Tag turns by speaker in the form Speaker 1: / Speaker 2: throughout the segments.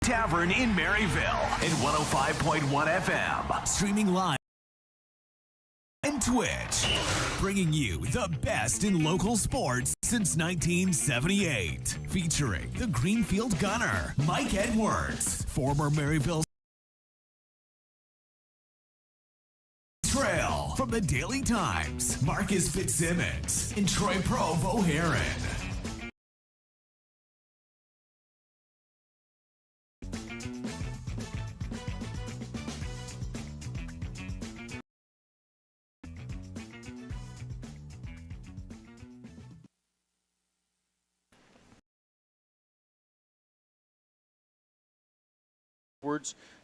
Speaker 1: Tavern in Maryville and 105.1 FM. Streaming live and Twitch. Bringing you the best in local sports since 1978. Featuring the Greenfield Gunner, Mike Edwards, former Maryville Trail from the Daily Times, Marcus Fitzsimmons, and Troy Provo Heron.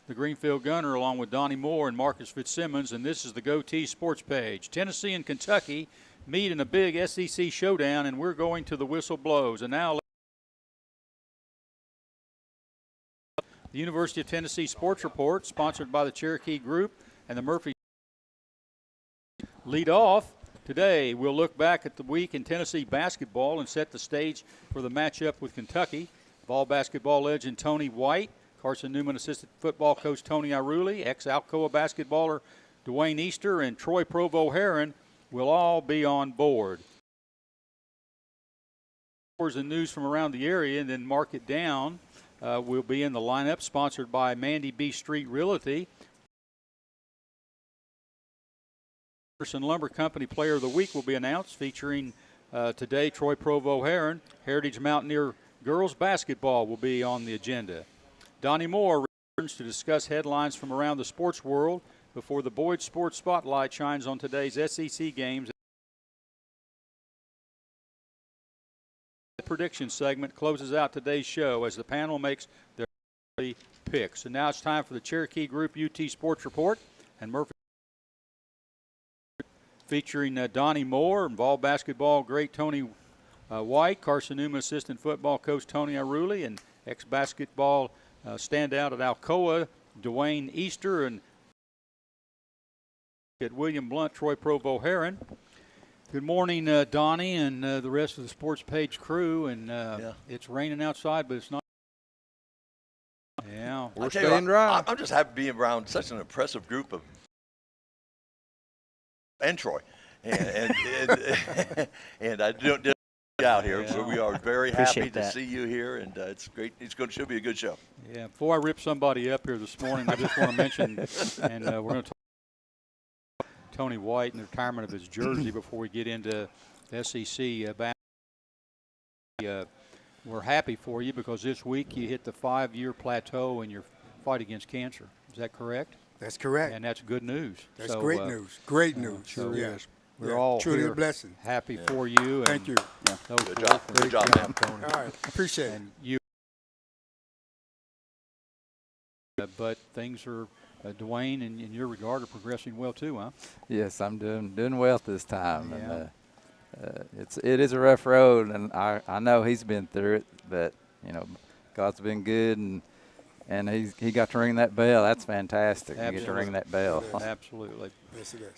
Speaker 2: The Greenfield Gunner, along with Donnie Moore and Marcus Fitzsimmons, and this is the Goatee Sports page. Tennessee and Kentucky meet in a big SEC showdown, and we're going to the whistle blows. And now the University of Tennessee Sports Report, sponsored by the Cherokee Group and the Murphy. Lead off today. We'll look back at the week in Tennessee basketball and set the stage for the matchup with Kentucky. Ball basketball legend Tony White, Carson Newman assistant football coach Tony Iruli, ex-Alcoa basketballer Dwayne Easter, and Troy Provo Heron will all be on board. And news from around the area, and then Mark It Down will be in the lineup, sponsored by Mandy B. Street Realty. Anderson Lumber Company Player of the Week will be announced, featuring today Troy Provo Heron. Heritage Mountaineer girls basketball will be on the agenda. Donnie Moore returns to discuss headlines from around the sports world before the Boyd Sports Spotlight shines on today's SEC games. The prediction segment closes out today's show as the panel makes their picks. And now it's time for the Cherokee Group UT Sports Report, and Murphy featuring Donnie Moore and ball basketball great Tony White, Carson Newman assistant football coach Tony Iruli, and ex-basketball standout at Alcoa, Dwayne Easter, and at William Blunt, Troy Provo Heron. Good morning, Donnie, and the rest of the Sports Page crew. And It's raining outside, but it's not. Yeah,
Speaker 3: we're staying dry. I'm just happy being around such an impressive group of and Troy, and I don't. Out here, so we are very happy to see you here, and it's great. Should be a good show.
Speaker 2: Yeah. Before I rip somebody up here this morning, I just want to mention, and we're going to talk about Tony White and the retirement of his jersey before we get into the SEC basketball. We're happy for you because this week you hit the 5-year plateau in your fight against cancer. Is that correct?
Speaker 4: That's correct.
Speaker 2: And that's good news.
Speaker 4: That's great news. Great news.
Speaker 2: Sure is. We're
Speaker 4: Yeah,
Speaker 2: all
Speaker 4: truly
Speaker 2: here
Speaker 4: a blessing.
Speaker 2: Happy for you.
Speaker 4: Thank you.
Speaker 3: Yeah. Good job, man.
Speaker 4: All right, appreciate it.
Speaker 2: And you. But things are, Dwayne, in your regard, are progressing well too, huh?
Speaker 5: Yes, I'm doing well at this time.
Speaker 2: Yeah.
Speaker 5: And it is a rough road, and I know he's been through it, but God's been good, and he got to ring that bell. That's fantastic.
Speaker 2: Absolutely.
Speaker 5: You get to ring that bell.
Speaker 2: Absolutely.
Speaker 4: Yes, it is.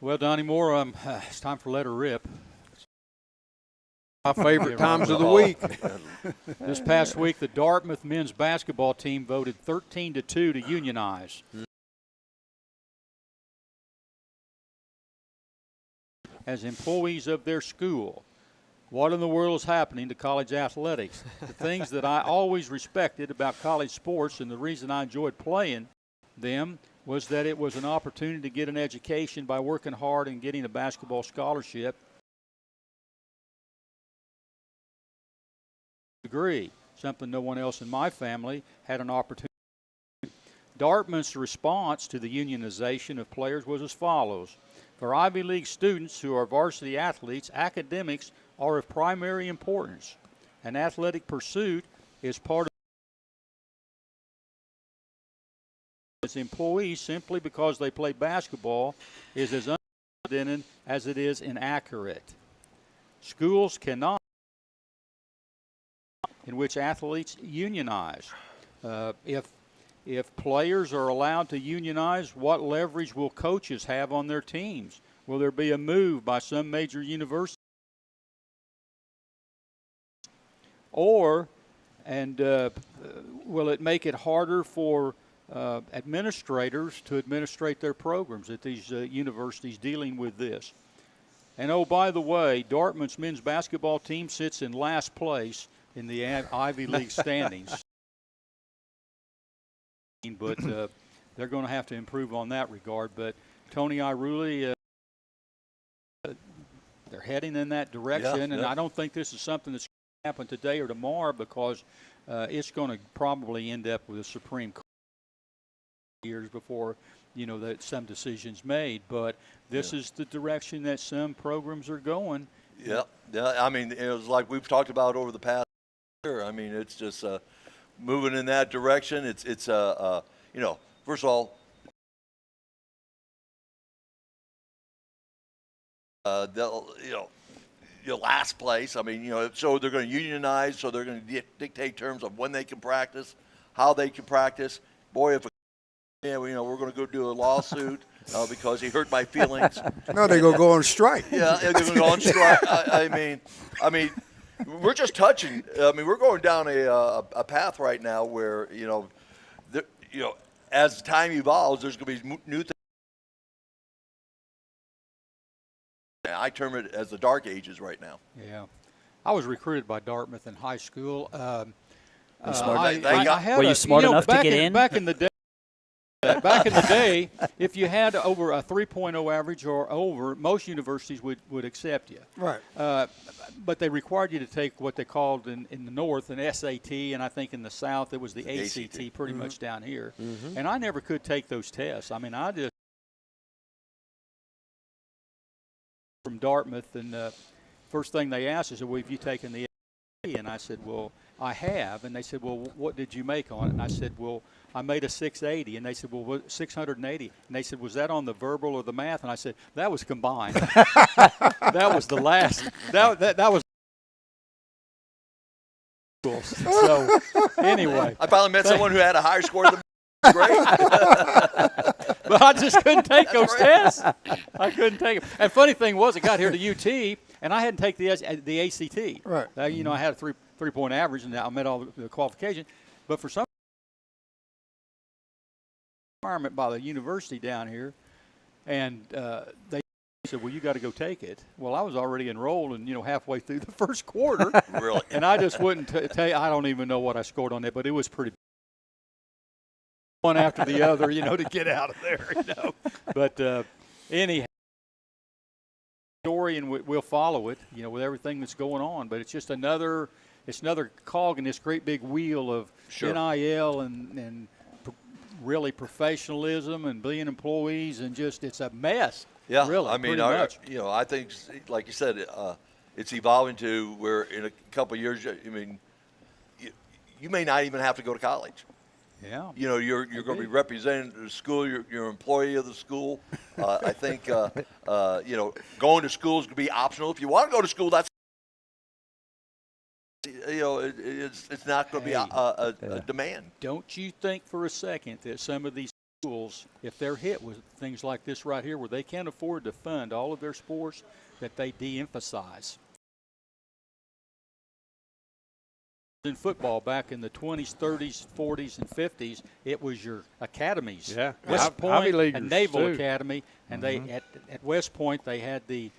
Speaker 2: Well, Donnie Moore, it's time for Let Her Rip.
Speaker 6: My favorite times of the week.
Speaker 2: This past week, the Dartmouth men's basketball team voted 13-2 to unionize. As employees of their school. What in the world is happening to college athletics? The things that I always respected about college sports, and the reason I enjoyed playing them, was that it was an opportunity to get an education by working hard and getting a basketball scholarship degree, something no one else in my family had an opportunity. Dartmouth's response to the unionization of players was as follows. For Ivy League students who are varsity athletes, academics are of primary importance. An athletic pursuit is part of its employees simply because they play basketball is as unprecedented as it is inaccurate. Schools cannot in which athletes unionize. If players are allowed to unionize, what leverage will coaches have on their teams? Will there be a move by some major university? Or, and will it make it harder for administrators to administrate their programs at these universities dealing with this? And, oh, by the way, Dartmouth's men's basketball team sits in last place in the Ivy League standings. But they're going to have to improve on that regard. But Tony Iruli, they're heading in that direction, and I don't think this is something that's going to happen today or tomorrow, because it's going to probably end up with a Supreme Court years before, that some decisions made. But this is the direction that some programs are going.
Speaker 3: Yeah. I mean, it was like we've talked about over the past year. I mean, it's just moving in that direction. It's first of all, your last place. I mean, so they're going to unionize, so they're going to dictate terms of when they can practice, how they can practice. Boy, if we're going to go do a lawsuit because he hurt my feelings.
Speaker 4: No, they're going to go on strike.
Speaker 3: Yeah, they're going to go on strike. I mean, we're just touching. I mean, we're going down a path right now where as time evolves, there's going to be new things. I term it as the dark ages right now.
Speaker 2: Yeah, I was recruited by Dartmouth in high school.
Speaker 7: Were you smart enough to get in?
Speaker 2: Back in the day. Back in the day, if you had over a 3.0 average or over, most universities would accept you.
Speaker 4: Right.
Speaker 2: But they required you to take what they called in the north an SAT, and I think in the south it was the ACT, pretty much down here. Mm-hmm. And I never could take those tests. I mean, I just from Dartmouth, and first thing they asked is, well, have you taken the SAT? And I said, well, I have. And they said, well, what did you make on it? And I said, well, I made a 680. And they said, well, what, 680? And they said, was that on the verbal or the math? And I said, that was combined. That was the last. That was. So anyway,
Speaker 3: I finally met someone who had a higher score than me. Great.
Speaker 2: But I just couldn't take those tests. I couldn't take them. And funny thing was, I got here to UT, and I hadn't taken the ACT.
Speaker 4: Right.
Speaker 2: I had a three-point average, and I met all the qualifications. But for some requirement by the university down here, and they said, well, you got to go take it. Well, I was already enrolled and, halfway through the first quarter.
Speaker 3: Really?
Speaker 2: And I just wouldn't tell you. I don't even know what I scored on that, but it was pretty one after the other, to get out of there, But anyhow, story, and we'll follow it, with everything that's going on. But it's just another cog in this great big wheel of NIL and really professionalism and being employees, and just it's a mess.
Speaker 3: Yeah,
Speaker 2: really.
Speaker 3: I mean, I think, like you said, it's evolving to where in a couple of years, you may not even have to go to college.
Speaker 2: Yeah.
Speaker 3: You're going to be representing the school. You're an employee of the school. I think, going to school is going to be optional. If you want to go to school, that's, it's not going to be a demand.
Speaker 2: Don't you think for a second that some of these schools, if they're hit with things like this right here, where they can't afford to fund all of their sports, that they de-emphasize? In football back in the 20s, 30s, 40s, and 50s, it was your academies.
Speaker 6: Yeah,
Speaker 2: West Point
Speaker 6: Ivy Leaguers
Speaker 2: and Naval
Speaker 6: too.
Speaker 2: Academy, and they at West Point they had the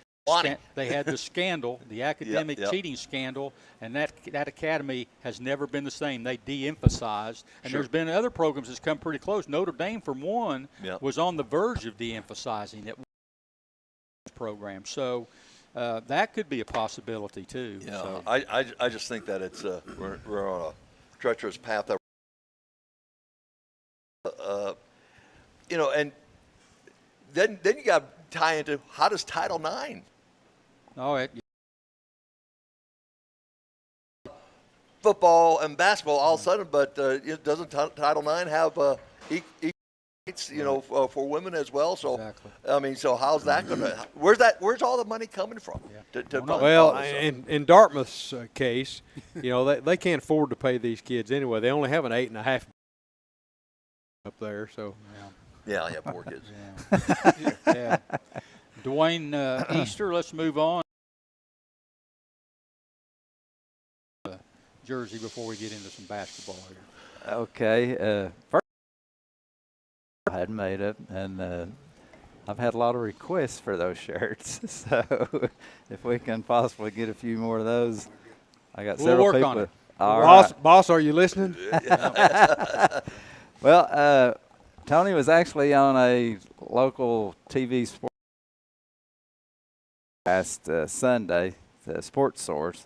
Speaker 2: scandal, the academic cheating scandal, and that academy has never been the same. They de-emphasized, and there's been other programs that's come pretty close. Notre Dame, for one, was on the verge of de-emphasizing it program. So. That could be a possibility too.
Speaker 3: Yeah,
Speaker 2: so.
Speaker 3: I just think that it's we're on a treacherous path. And then you got to tie into how does Title IX? Football and basketball all of a sudden, but doesn't Title IX have equal rights, for women as well? So
Speaker 2: exactly.
Speaker 3: I mean, so how's that going to? Where's all the money coming from?
Speaker 6: Well, in Dartmouth's case, they can't afford to pay these kids anyway. They only have an 8.5 up there, so.
Speaker 3: Yeah, poor kids.
Speaker 2: Yeah. Dwayne Easter, let's move on. Jersey before we get into some basketball here.
Speaker 5: Okay. First, I had made it, and I've had a lot of requests for those shirts. So if we can possibly get a few more of those, I got
Speaker 2: We'll
Speaker 5: several
Speaker 2: work
Speaker 5: people.
Speaker 2: on it.
Speaker 5: All
Speaker 6: Boss,
Speaker 5: right.
Speaker 6: boss, are you listening?
Speaker 5: Well, Tony was actually on a local TV sport last Sunday, the Sports Source,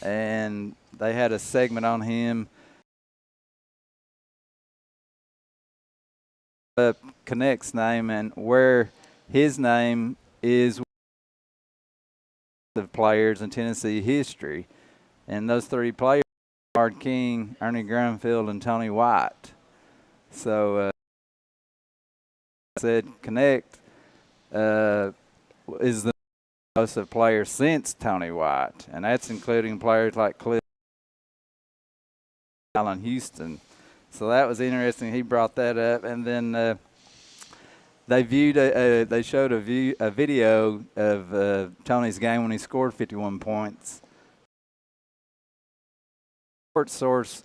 Speaker 5: and they had a segment on him. Connect's name and where his name is the players in Tennessee history. And those three players, Howard King, Ernie Grunfeld, and Tony White. So said Connect is the most of players since Tony White, and that's including players like Cliff Allen Houston. So that was interesting. He brought that up, and then they showed a video of Tony's game when he scored 51 points. Sports Source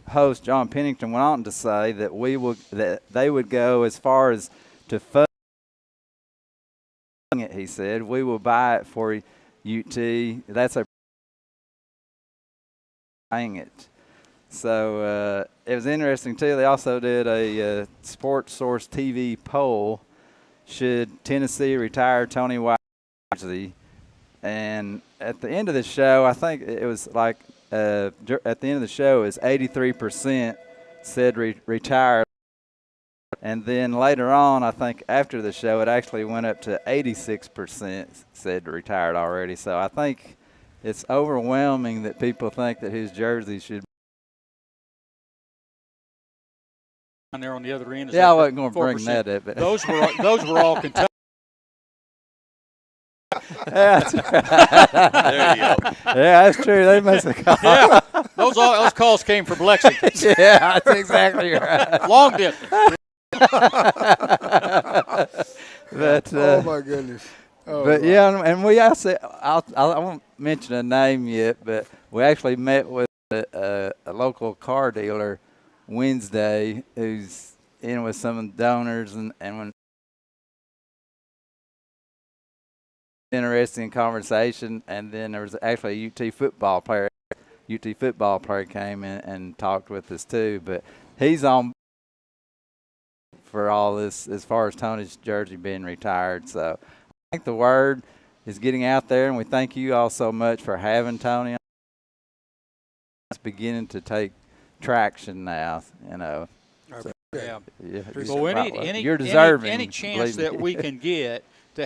Speaker 5: host John Pennington went on to say that they would go as far as to fund it. He said, "We will buy it for UT." That's a buying it. So it was interesting too. They also did a Sports Source TV poll: should Tennessee retire Tony White? And at the end of the show, I think it was like at the end of the show, is 83% said retired. And then later on, I think after the show, it actually went up to 86% said retired already. So I think it's overwhelming that people think that his jersey should be.
Speaker 2: On there on the other end.
Speaker 5: Yeah, I wasn't going to bring that up. But
Speaker 2: Those were all Kentucky.
Speaker 5: Yeah, that's right.
Speaker 3: There you go.
Speaker 5: Yeah, that's true. They must have called.
Speaker 2: Yeah, those calls came from Lexington.
Speaker 5: Yeah, that's exactly right.
Speaker 2: Long distance.
Speaker 5: But
Speaker 4: Oh my goodness. Oh,
Speaker 5: but
Speaker 4: my.
Speaker 5: yeah, and we also I won't mention a name yet, but we actually met with a local car dealer Wednesday who's in with some donors and when interesting conversation, and then there was actually a UT football player came in and talked with us too, but he's on for all this as far as Tony's jersey being retired. So I think the word is getting out there, and we thank you all so much for having Tony on. It's beginning to take traction now, you know. So,
Speaker 2: Yeah.
Speaker 5: yeah,
Speaker 2: Well,
Speaker 5: you're deserving.
Speaker 2: any chance
Speaker 5: believe me.
Speaker 2: that we can get to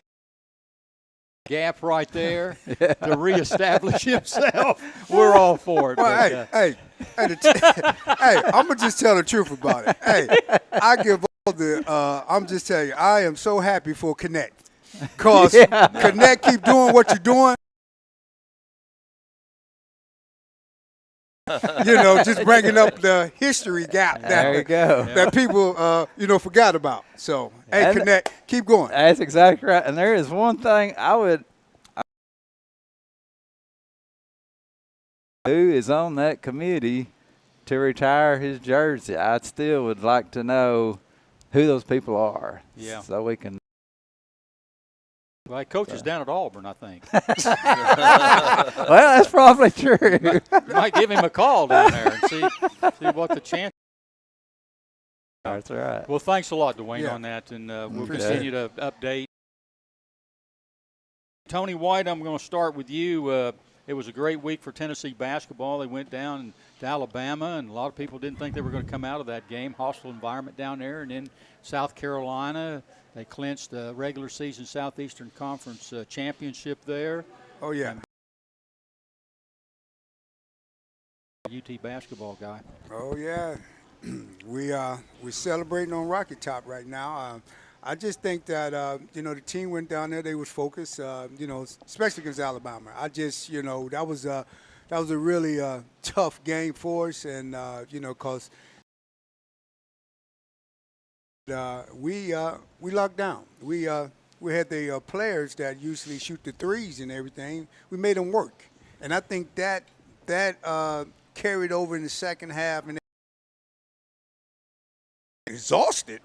Speaker 2: gap right there to reestablish himself, we're all for it.
Speaker 4: Well,
Speaker 2: but,
Speaker 4: hey, I'm gonna just tell the truth about it. Hey, I give all the. I'm just telling you, I am so happy for Connect, cause Connect keep doing what you're doing. You know, just bringing up the history gap
Speaker 5: There you go.
Speaker 4: that people forgot about. So, hey,
Speaker 5: And-
Speaker 4: Connect, keep going.
Speaker 5: That's exactly right. And there is one thing who is on that committee to retire his jersey. I still would like to know who those people are.
Speaker 2: Yeah.
Speaker 5: So we can.
Speaker 2: well, he coaches down at Auburn, I think.
Speaker 5: Well, that's probably true.
Speaker 2: You might give him a call down there and see what the chance.
Speaker 5: That's right.
Speaker 2: Well, thanks a lot, Dwayne,
Speaker 4: Yeah.
Speaker 2: on that, and we'll
Speaker 4: Appreciate
Speaker 2: continue to update. Tony White, I'm going to start with you. It was a great week for Tennessee basketball. They went down to Alabama, and a lot of people didn't think they were going to come out of that game. Hostile environment down there. And then South Carolina, they clinched the regular season Southeastern Conference championship there.
Speaker 4: Oh yeah.
Speaker 2: UT basketball guy.
Speaker 4: Oh yeah, we're celebrating on Rocky Top right now. I just think that the team went down there. They was focused. Especially against Alabama. I just that was a really tough game for us, and because we locked down. We had the players that usually shoot the threes and everything. We made them work, and I think that carried over in the second half and exhausted.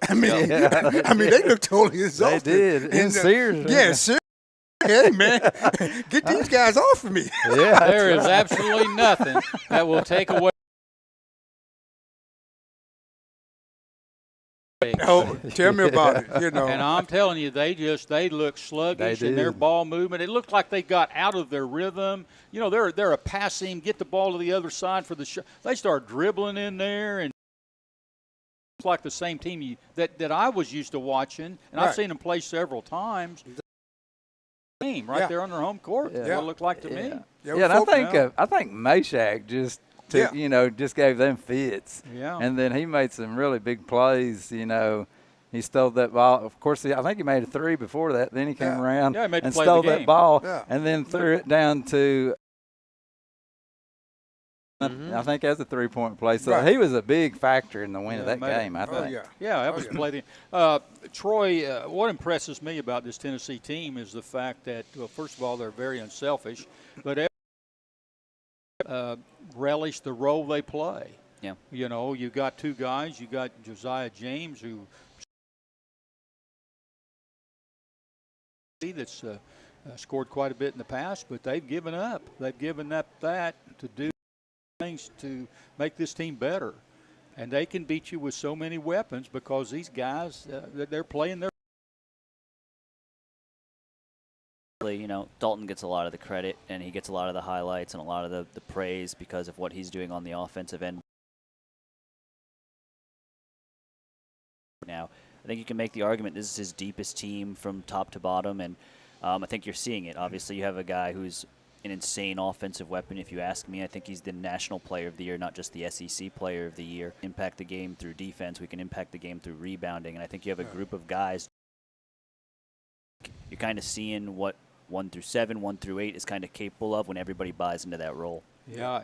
Speaker 4: I mean, they looked totally exhausted.
Speaker 5: They did. In Sears.
Speaker 4: Yeah, Sears. Hey, man, get these guys off of me.
Speaker 5: Yeah.
Speaker 2: There is absolutely nothing that will take away.
Speaker 4: Oh, tell me about it. You know,
Speaker 2: And I'm telling you, they look sluggish
Speaker 5: They
Speaker 2: in their
Speaker 5: did.
Speaker 2: ball movement. It looked like they got out of their rhythm. You know, they're a pass team, get the ball to the other side for the shot. They start dribbling in there, and it's like the same team that I was used to watching, and I've
Speaker 4: Right.
Speaker 2: seen them play several times. Team right
Speaker 4: Yeah.
Speaker 2: there on their home court. That's
Speaker 5: Yeah.
Speaker 2: what it looked like to me.
Speaker 4: Yeah,
Speaker 5: Yeah, and I
Speaker 4: folk-
Speaker 5: think
Speaker 2: now.
Speaker 5: I think Meshack just took,
Speaker 4: Yeah.
Speaker 5: just gave them fits.
Speaker 2: Yeah.
Speaker 5: And then he made some really big plays. He stole that ball. Of course, I think he made a three before that. Then he came
Speaker 4: Yeah.
Speaker 5: around
Speaker 2: Yeah, he made the
Speaker 5: and
Speaker 2: play of the
Speaker 5: stole
Speaker 2: game.
Speaker 5: that ball
Speaker 4: Yeah.
Speaker 5: and then threw it down to.
Speaker 2: Mm-hmm.
Speaker 5: I think as a 3-point play. So
Speaker 4: Right.
Speaker 5: he was a big factor in the win of
Speaker 2: Yeah,
Speaker 5: that
Speaker 2: made it.
Speaker 5: game, I
Speaker 4: Oh,
Speaker 5: think.
Speaker 4: yeah.
Speaker 2: Yeah, that was
Speaker 4: yeah.
Speaker 2: played. Troy, what impresses me about this Tennessee team is the fact that, well, first of all, they're very unselfish, but relish the role they play.
Speaker 7: Yeah.
Speaker 2: You know, you got two guys. You got Josiah James, who that's scored quite a bit in the past, but they've given up. They've given up that to do things to make this team better. And they can beat you with so many weapons because these guys, they're playing their.
Speaker 7: You know, Dalton gets a lot of the credit, and he gets a lot of the highlights and a lot of the praise because of what he's doing on the offensive end. Now, I think you can make the argument this is his deepest team from top to bottom, and I think you're seeing it. Obviously, you have a guy who's an insane offensive weapon, if you ask me. I think he's the National Player of the Year, not just the SEC Player of the Year. Impact the game through defense. We can impact the game through rebounding, and I think you have a group of guys. You're kind of seeing what 1 through 7, 1 through 8 is kind of capable of when everybody buys into that role.
Speaker 2: Yeah.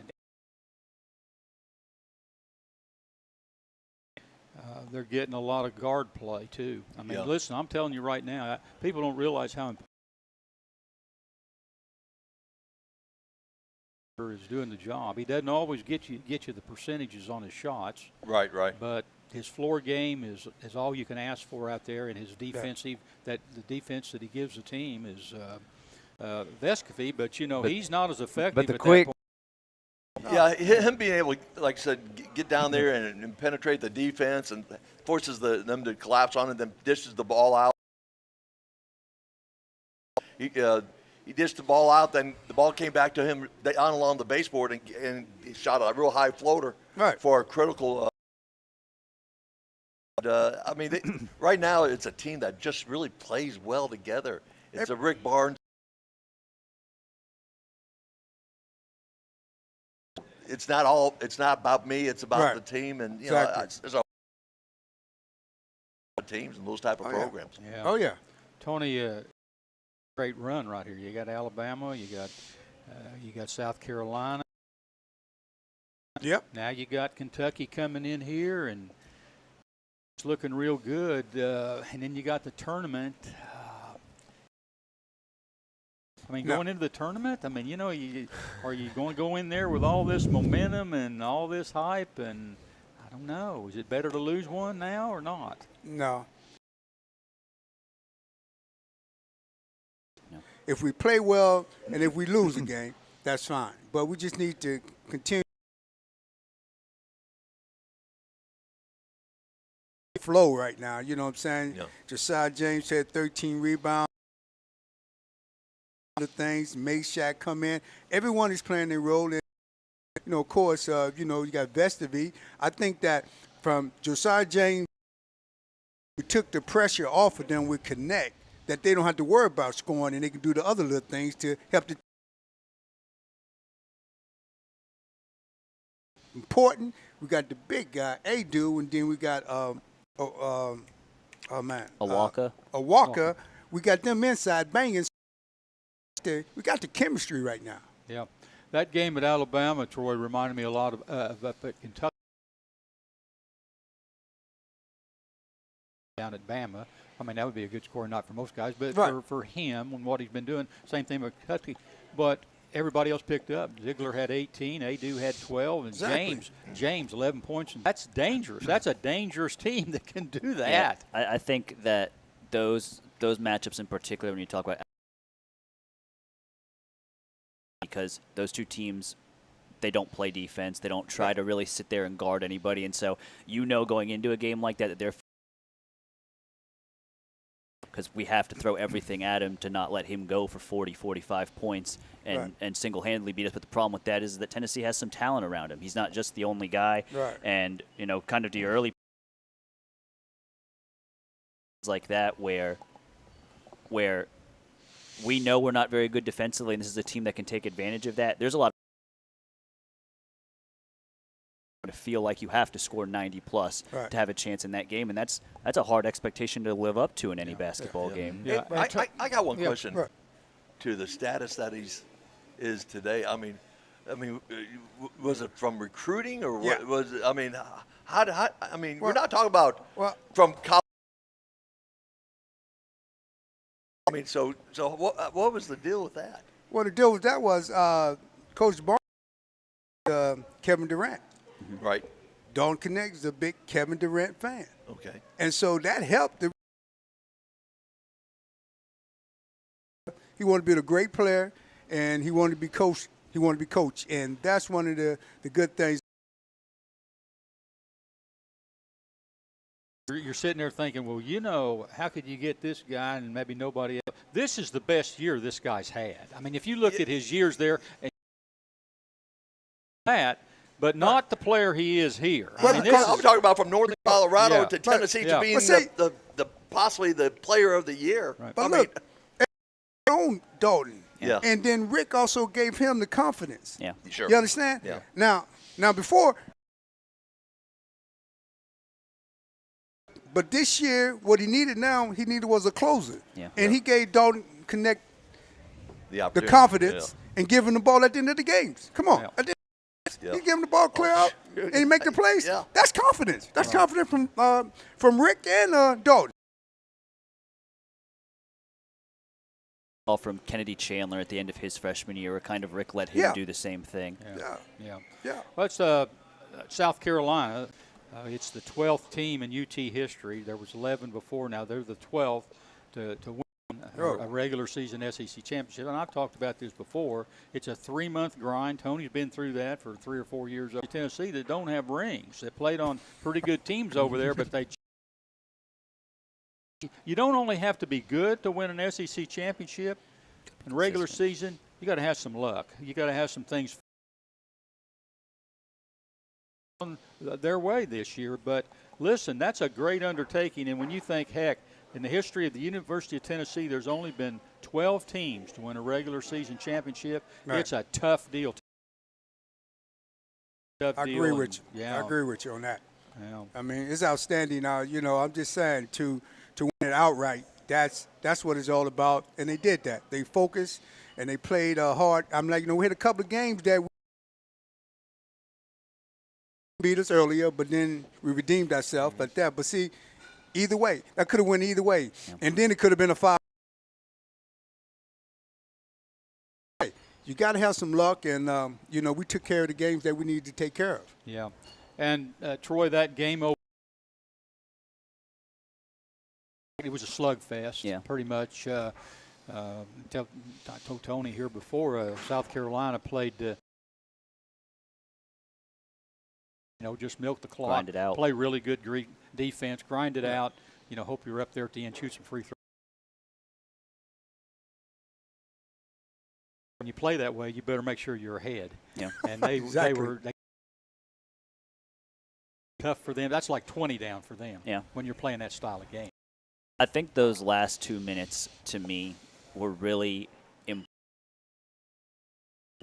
Speaker 2: They're getting a lot of guard play, too. I mean,
Speaker 3: Yeah.
Speaker 2: listen, I'm telling you right now, people don't realize how important is doing the job. He doesn't always get you the percentages on his shots,
Speaker 3: Right.
Speaker 2: but his floor game is all you can ask for out there, and his defensive the defense that he gives the team is Vescovy. But you know, he's not as effective.
Speaker 5: But the
Speaker 2: at
Speaker 5: quick
Speaker 2: that point.
Speaker 3: Yeah, him being able, like I said, get down there and penetrate the defense and forces them to collapse on it, then dishes the ball out. He dished the ball out, then the ball came back to him down along the baseboard, and he shot a real high floater
Speaker 4: Right.
Speaker 3: for a critical. I mean, right now it's a team that just really plays well together. It's a Rick Barnes. It's not about me. It's about
Speaker 4: Right.
Speaker 3: the team, and you
Speaker 4: Exactly.
Speaker 3: know, there's a teams and those type of
Speaker 4: Oh, yeah.
Speaker 3: programs.
Speaker 2: Yeah.
Speaker 4: Oh yeah.
Speaker 2: Tony, great run right here. You got Alabama, you got South Carolina.
Speaker 4: Yep.
Speaker 2: Now you got Kentucky coming in here, and it's looking real good. And then you got the tournament. I mean,
Speaker 4: No.
Speaker 2: going into the tournament, I mean, you know, are you going to go in there with all this momentum and all this hype? And I don't know. Is it better to lose one now or not?
Speaker 4: No.
Speaker 7: No.
Speaker 4: If we play well and if we lose a game, that's fine. But we just need to continue flow right now. You know what I'm saying?
Speaker 3: Yeah.
Speaker 4: Josiah James had 13 rebounds. Other things, Meshack come in. Everyone is playing their role. And, you know, of course, you got Vescovy. I think that from Josiah James, we took the pressure off of them with Connect, that they don't have to worry about scoring and they can do the other little things to help the important. We got the big guy, Adu, and then we got Awaka. We got them inside banging. We got the chemistry right now.
Speaker 2: Yeah. That game at Alabama, Troy, reminded me a lot of up at Kentucky. Down at Bama. I mean, that would be a good score, not for most guys, but
Speaker 4: Right.
Speaker 2: for him and what he's been doing. Same thing with Kentucky. But everybody else picked up. Ziegler had 18, Adu had 12, and
Speaker 4: Exactly.
Speaker 2: James 11 points. That's dangerous. That's a dangerous team that can do that.
Speaker 7: Yeah, I think that those matchups in particular, when you talk about, because those two teams, they don't play defense. They don't try to really sit there and guard anybody. And so going into a game like that they're, because we have to throw everything at him to not let him go for 40, 45 points and single-handedly beat us. But the problem with that is that Tennessee has some talent around him. He's not just the only guy.
Speaker 4: Right.
Speaker 7: And, kind of to your early like that where we know we're not very good defensively, and this is a team that can take advantage of that. There's a lot to feel like you have to score 90 plus to have a chance in that game, and that's a hard expectation to live up to in any basketball game.
Speaker 2: Yeah.
Speaker 3: I got one question
Speaker 4: right.
Speaker 3: to the status that is today. I mean, was it from recruiting or
Speaker 4: Yeah.
Speaker 3: what was it? I mean, we're
Speaker 4: Well-
Speaker 3: not talking about
Speaker 4: well-
Speaker 3: from college. I mean, so what was the deal with that?
Speaker 4: Well, the deal with that was Coach Barnes, Kevin Durant.
Speaker 3: Right.
Speaker 4: Dalton Connect is a big Kevin Durant fan.
Speaker 3: Okay.
Speaker 4: And so that helped. He wanted to be a great player, and he wanted to be coached. He wanted to be coached, and that's one of the good things.
Speaker 2: You're sitting there thinking, well, how could you get this guy and maybe nobody else? This is the best year this guy's had. I mean, if you look at his years there, and that, but not the player he is here. I mean,
Speaker 3: I'm talking about from northern Colorado
Speaker 2: Yeah.
Speaker 3: to Tennessee
Speaker 2: Yeah.
Speaker 3: to being
Speaker 4: But see-
Speaker 3: the possibly the player of the year.
Speaker 2: Right.
Speaker 4: But
Speaker 3: I
Speaker 4: look, own Dalton.
Speaker 3: Yeah.
Speaker 4: And then Rick also gave him the confidence.
Speaker 7: Yeah.
Speaker 3: Sure.
Speaker 4: You understand?
Speaker 3: Yeah.
Speaker 4: Now before. But this year, what he needed was a closer.
Speaker 7: Yeah.
Speaker 4: And he gave Dalton Connect
Speaker 3: The
Speaker 4: the
Speaker 3: opportunity.
Speaker 4: confidence and give him the ball at the end of the games. Come on.
Speaker 2: Yeah.
Speaker 4: At the
Speaker 3: Yeah.
Speaker 4: You give him the ball clear out and he make the plays.
Speaker 3: Yeah.
Speaker 4: That's confidence. That's confidence from Rick and Dalton.
Speaker 7: All from Kennedy Chandler at the end of his freshman year, where kind of Rick let him
Speaker 4: Yeah.
Speaker 7: do the same thing.
Speaker 2: Yeah.
Speaker 4: Yeah.
Speaker 2: Well, it's South Carolina. It's the 12th team in UT history. There was 11 before. Now they're the 12th to win a regular season SEC championship. And I've talked about this before. It's a 3-month grind. Tony's been through that for 3 or 4 years up in Tennessee that don't have rings. That played on pretty good teams over there, but you don't only have to be good to win an SEC championship in regular season. You got to have some luck. You got to have some things their way this year. But listen, that's a great undertaking. And when you think, heck, in the history of the University of Tennessee, there's only been 12 teams to win a regular season championship.
Speaker 4: Right.
Speaker 2: It's a tough deal.
Speaker 4: I agree with you.
Speaker 2: Yeah.
Speaker 4: I agree with you on that.
Speaker 2: Yeah.
Speaker 4: I mean, it's outstanding. Now, I'm just saying to win it outright. That's what it's all about. And they did that. They focused and they played hard. I'm like, we had a couple of games that beat us earlier, but then we redeemed ourselves. But see, either way, that could have went either way, and then it could have been a 5. You got to have some luck, and we took care of the games that we needed to take care of.
Speaker 2: Yeah. And Troy, that game over. It was a slugfest.
Speaker 7: Yeah.
Speaker 2: Pretty much. I told Tony here before. South Carolina played. Just milk the clock.
Speaker 7: Grind it out.
Speaker 2: Play really good defense. Grind it out. Hope you're up there at the end. Shoot some free throws. When you play that way, you better make sure you're ahead.
Speaker 7: Yeah.
Speaker 2: And they
Speaker 4: Exactly.
Speaker 2: were tough for them. That's like 20 down for them.
Speaker 7: Yeah.
Speaker 2: When you're playing that style of game.
Speaker 7: I think those last 2 minutes, to me, were really important.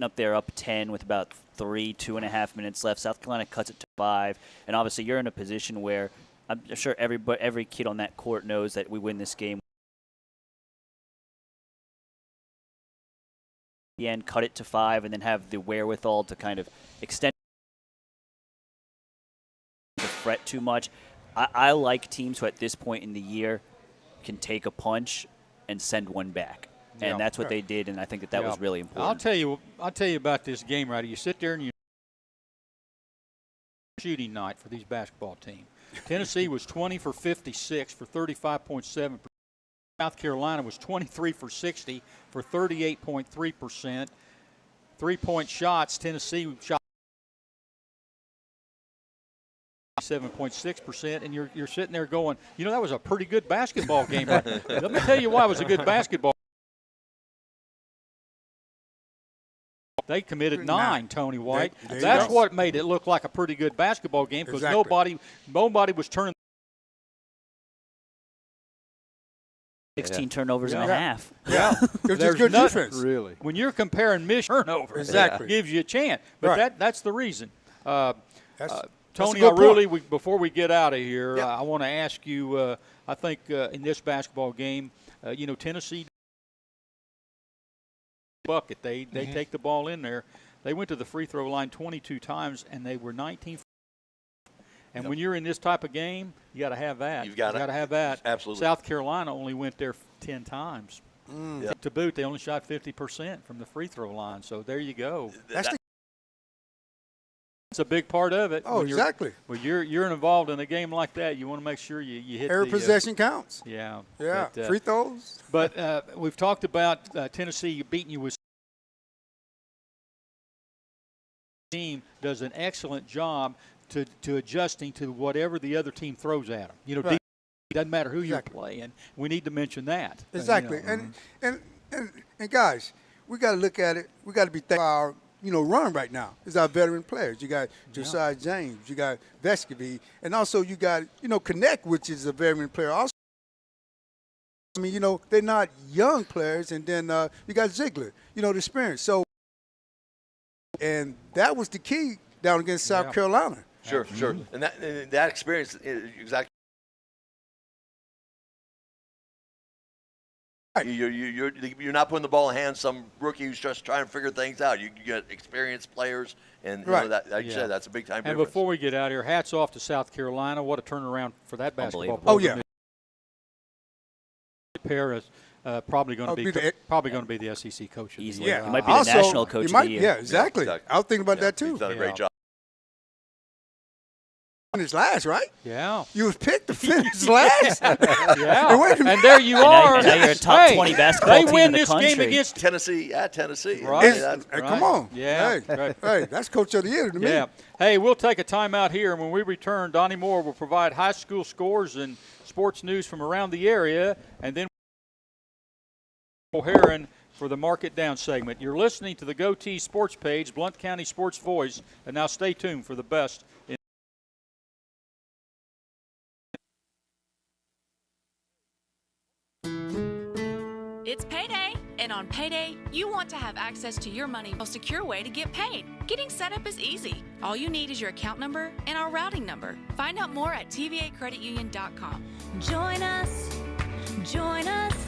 Speaker 7: Up there, up 10 with about 2.5 minutes left. South Carolina cuts it to 5. And obviously, you're in a position where I'm sure every kid on that court knows that we win this game. The end, cut it to 5, and then have the wherewithal to kind of extend the fret too much. I like teams who at this point in the year can take a punch and send one back. and
Speaker 2: Yeah.
Speaker 7: that's what they did, and I think that
Speaker 2: Yeah.
Speaker 7: was really important.
Speaker 2: I'll tell you about this game right here. You sit there and you shooting night for these basketball teams. Tennessee was 20 for 56 for 35.7%. South Carolina was 23 for 60 for 38.3%. 3-point shots, Tennessee shot 7.6%, and you're sitting there going, that was a pretty good basketball game. Let me tell you why it was a good basketball. They committed 9, Tony White.
Speaker 4: There you
Speaker 2: That's
Speaker 4: go.
Speaker 2: what made it look like a pretty good basketball game, because
Speaker 4: Exactly.
Speaker 2: nobody was turning.
Speaker 7: 16 turnovers and a
Speaker 2: Yeah.
Speaker 7: half.
Speaker 4: Yeah, it was
Speaker 2: There's
Speaker 4: just good
Speaker 2: nothing-
Speaker 4: defense.
Speaker 6: Really.
Speaker 2: When you're comparing Michigan turnovers,
Speaker 4: Exactly.
Speaker 2: gives you a chance. But
Speaker 4: Right.
Speaker 2: that's the reason.
Speaker 4: That's a
Speaker 2: Tony,
Speaker 4: good point.
Speaker 2: before we get out of here,
Speaker 3: Yeah.
Speaker 2: I want to ask you, I think in this basketball game, Tennessee bucket. They take the ball in there. They went to the free throw line 22 times, and they were 19. And when you're in this type of game, you got to have that.
Speaker 3: You've gotta-
Speaker 2: to have that.
Speaker 3: absolutely.
Speaker 2: South Carolina only went there 10 times.
Speaker 3: Yeah.
Speaker 2: To boot, they only shot 50% from the free throw line. So there you go.
Speaker 4: That's the,
Speaker 2: It's a big part of it.
Speaker 4: oh,
Speaker 2: When you're-
Speaker 4: exactly.
Speaker 2: When you're involved in a game like that, you want to make sure you hit
Speaker 4: Every
Speaker 2: the,
Speaker 4: possession counts.
Speaker 2: Yeah.
Speaker 4: Yeah,
Speaker 2: But,
Speaker 4: free throws.
Speaker 2: But we've talked about Tennessee beating you with. Team does an excellent job to adjusting to whatever the other team throws at them.
Speaker 4: Right.
Speaker 2: It doesn't matter who
Speaker 4: Exactly.
Speaker 2: you're playing. We need to mention that.
Speaker 4: Exactly. And guys, we got to look at it. We got to be thankful for our run right now. It's our veteran players. You got Josiah James. You got Vescovy, and also you got Connect, which is a veteran player. Also, I mean, they're not young players, and then you got Ziegler. The experience. So, and that was the key down against South Carolina.
Speaker 3: Sure. And that experience is exactly.
Speaker 4: Right.
Speaker 3: You're not putting the ball in hands some rookie who's just trying to figure things out. You get experienced players, and
Speaker 4: Right.
Speaker 3: that, like you
Speaker 2: Yeah.
Speaker 3: said, that's a big time
Speaker 2: And
Speaker 3: difference.
Speaker 2: before we get out of here, hats off to South Carolina. What a turnaround for that basketball
Speaker 7: Unbelievable.
Speaker 4: Oh,
Speaker 2: program.
Speaker 4: yeah.
Speaker 2: Pair is probably going to be the SEC coach of the
Speaker 7: Easily.
Speaker 2: year.
Speaker 7: He might be the
Speaker 4: Also,
Speaker 7: national coach
Speaker 4: he
Speaker 7: of
Speaker 4: might-
Speaker 7: the year.
Speaker 4: Yeah, exactly.
Speaker 3: exactly.
Speaker 4: I was thinking about that too.
Speaker 3: He's done a great
Speaker 2: Yeah.
Speaker 3: job.
Speaker 4: Finished last, right?
Speaker 2: Yeah.
Speaker 4: You was picked to finish last.
Speaker 2: Yeah.
Speaker 4: And wait a minute.
Speaker 2: And there you
Speaker 7: And now-
Speaker 2: are.
Speaker 7: and now you're a top 20 basketball
Speaker 2: they
Speaker 7: team
Speaker 2: win
Speaker 7: in the
Speaker 2: this game
Speaker 7: country.
Speaker 2: against
Speaker 3: Tennessee at Tennessee.
Speaker 2: Right.
Speaker 3: I mean, that's-
Speaker 4: Hey,
Speaker 2: Right.
Speaker 4: come on.
Speaker 2: Yeah,
Speaker 4: Hey,
Speaker 2: right.
Speaker 4: hey, that's coach of the year to me.
Speaker 2: Yeah. Hey, we'll take a timeout here, and when we return, Donnie Moore will provide high school scores and sports news from around the area, and then O'Haron for the Mark It Down segment. You're listening to the Goatee Sports page, Blount County Sports Voice, and now stay tuned for the best in
Speaker 8: It's payday, and on payday, you want to have access to your money in a secure way to get paid. Getting set up is easy. All you need is your account number and our routing number. Find out more at tvacreditunion.com.
Speaker 9: Join us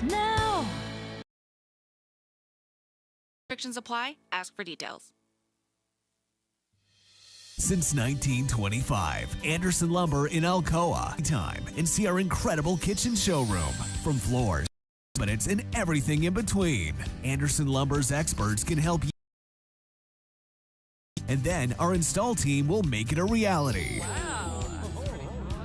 Speaker 9: now.
Speaker 8: Restrictions apply. Ask for details.
Speaker 1: Since 1925, Anderson Lumber in Alcoa. Time and see our incredible kitchen showroom. From floors, cabinets, and everything in between. Anderson Lumber's experts can help you. And then our install team will make it a reality.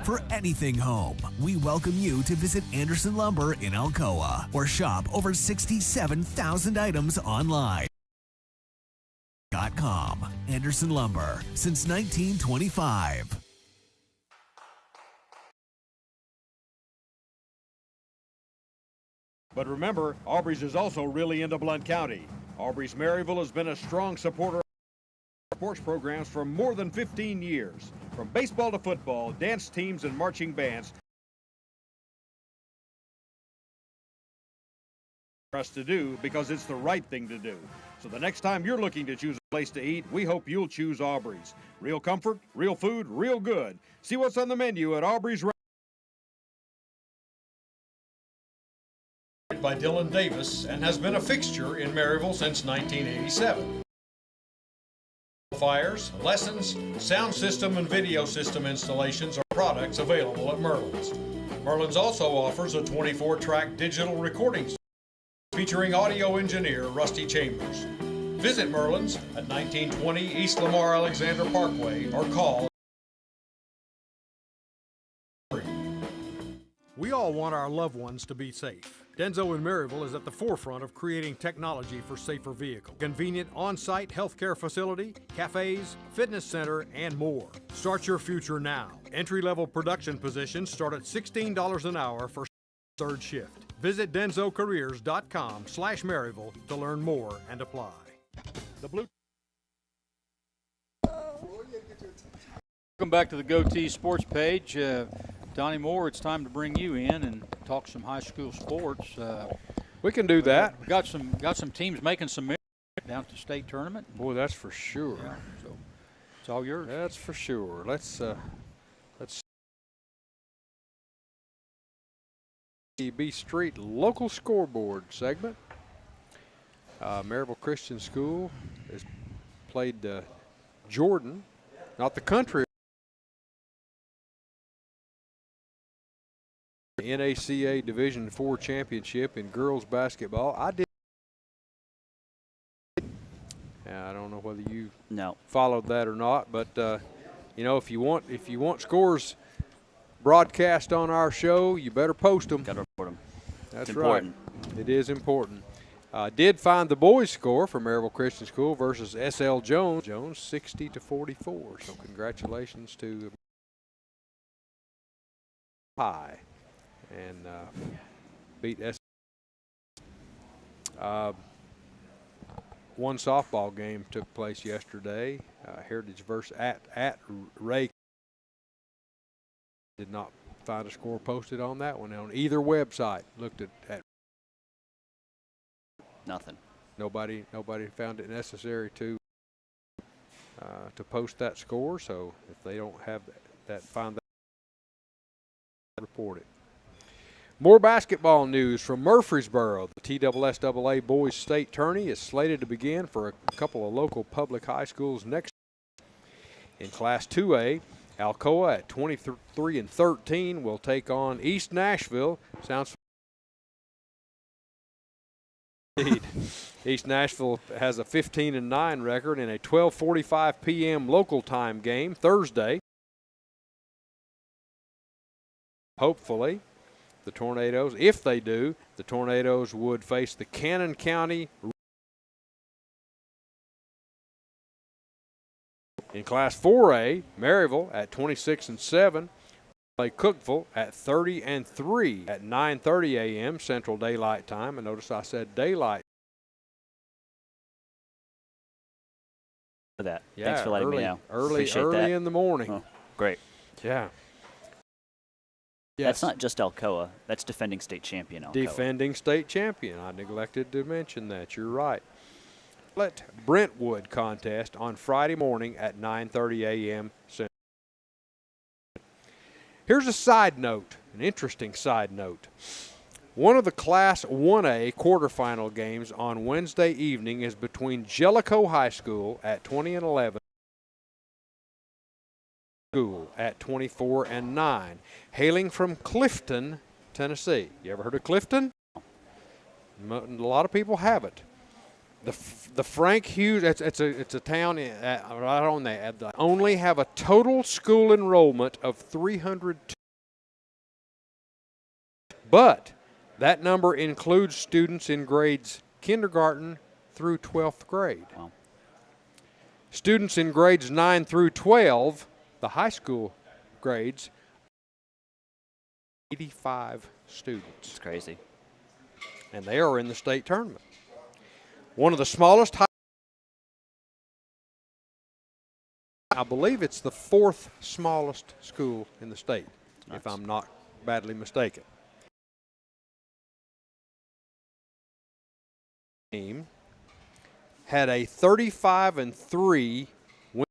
Speaker 1: For anything home, we welcome you to visit Anderson Lumber in Alcoa or shop over 67,000 items online. .com. Anderson Lumber since 1925.
Speaker 10: But remember, Aubrey's is also really into Blount County. Aubrey's Maryville has been a strong supporter of sports programs for more than 15 years. From baseball to football, dance teams, and marching bands. For us to do because it's the right thing to do. So the next time you're looking to choose a place to eat, we hope you'll choose Aubrey's. Real comfort, real food, real good. See what's on the menu at Aubrey's. By Dylan Davis and has been a fixture in Maryville since 1987. Fires, lessons, sound system, and video system installations are products available at Merlin's. Merlin's also offers a 24-track digital recording featuring audio engineer Rusty Chambers. Visit Merlin's at 1920 East Lamar Alexander Parkway or call. We all want our loved ones to be safe. Denso in Maryville is at the forefront of creating technology for safer vehicles. Convenient on-site healthcare facility, cafes, fitness center, and more. Start your future now. Entry-level production positions start at $16 an hour for third shift. Visit densocareers.com/Maryville to learn more and apply. The Blue.
Speaker 2: Welcome back to the Goatee Sports page. Donnie Moore, it's time to bring you in and talk some high school sports.
Speaker 6: We can do that.
Speaker 2: We got some teams making some moves down at the state tournament.
Speaker 6: Boy, that's for sure.
Speaker 2: Yeah, so it's all yours.
Speaker 6: That's for sure. Let's B Street local scoreboard segment. Maryville Christian School has played Jordan, not the country. NACA Division IV championship in girls basketball. I don't know whether you followed that or not, but you know, if you want scores broadcast on our show, you better post them.
Speaker 7: Got to report them.
Speaker 6: That's
Speaker 7: it's
Speaker 6: right.
Speaker 7: Important.
Speaker 6: It is important. Did find the boys' score for Maryville Christian School versus S.L. Jones. 60-44. So congratulations to High and beat S. One softball game took place yesterday. Heritage versus at Ray. Did not find a score posted on that one on either website. Looked at
Speaker 7: nothing.
Speaker 6: Nobody found it necessary to post that score. So if they don't have that, find that, report it. More basketball news from Murfreesboro. The TSSAA Boys State Tourney is slated to begin for a couple of local public high schools next. In Class 2A, Alcoa at 23-13 will take on East Nashville. Sounds indeed. East Nashville has a 15-9 record in a 12:45 p.m. local time game Thursday. Hopefully, the Tornadoes, if they do, the Tornadoes would face the Cannon County. In Class 4A, Maryville at 26-7, play Cookeville at 30-3 at 9:30 a.m. Central Daylight Time. And notice I said daylight.
Speaker 7: For that.
Speaker 6: Yeah,
Speaker 7: Thanks for letting me know.
Speaker 6: Early
Speaker 7: that.
Speaker 6: in the morning.
Speaker 7: Oh, great.
Speaker 6: Yeah. Yes.
Speaker 7: That's not just Alcoa. That's defending state champion Alcoa.
Speaker 6: Defending state champion. I neglected to mention that. You're right. Brentwood contest on Friday morning at 9:30 a.m. Here's a side note, an interesting side note. One of the Class 1A quarterfinal games on Wednesday evening is between Jellicoe High School at 20-11 School at 24-9, hailing from Clifton, Tennessee. You ever heard of Clifton? A lot of people haven't. The Frank Hughes, it's a town right on there. They only have a total school enrollment of 300. But that number includes students in grades kindergarten through 12th grade.
Speaker 7: Wow.
Speaker 6: Students in grades 9 through 12, the high school grades, 85 students.
Speaker 7: It's crazy.
Speaker 6: And they are in the state tournament. One of the smallest, I believe it's the 4th smallest school in the state,
Speaker 7: nice.
Speaker 6: If I'm not badly mistaken. Team had a 35-3 win,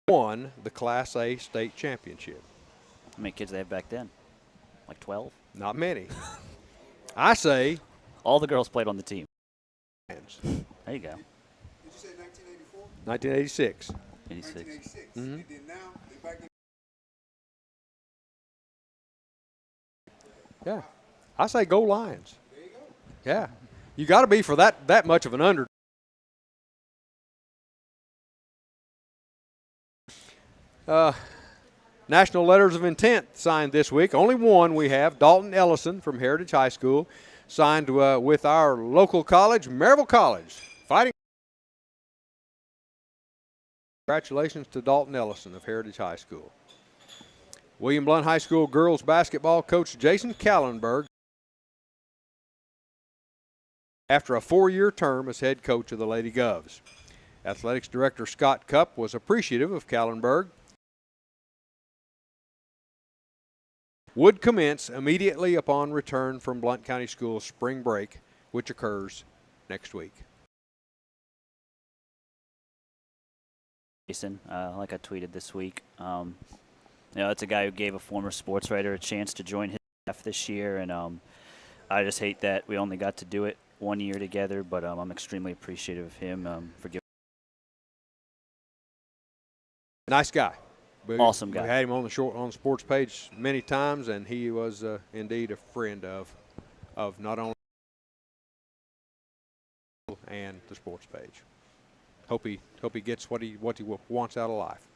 Speaker 6: won the Class A state championship.
Speaker 7: How many kids they have back then? Like 12?
Speaker 6: Not many. I say
Speaker 7: all the girls played on the team. There you go.
Speaker 4: Did you say 1984?
Speaker 6: 1986.
Speaker 7: 86.
Speaker 4: 1986.
Speaker 6: Mhm.
Speaker 4: And then now they're back in.
Speaker 6: Yeah. I say go Lions.
Speaker 4: There you go.
Speaker 6: Yeah. You got to be for that much of an under. National letters of intent signed this week. Only one we have. Dalton Ellison from Heritage High School signed with our local college, Maryville College. Fighting. Congratulations to Dalton Ellison of Heritage High School. William Blount High School girls basketball coach Jason Kallenberg, after a 4-year term as head coach of the Lady Govs. Athletics Director Scott Cupp was appreciative of Kallenberg. Would commence immediately upon return from Blount County Schools spring break, which occurs next week.
Speaker 7: Jason, like I tweeted this week, it's a guy who gave a former sports writer a chance to join his staff this year, and I just hate that we only got to do it 1 year together, but I'm extremely appreciative of him for giving.
Speaker 6: Nice guy.
Speaker 7: Awesome guy.
Speaker 6: We had him on the sports page many times, and he was indeed a friend of not only and the sports page. Hope he gets what he wants out of life,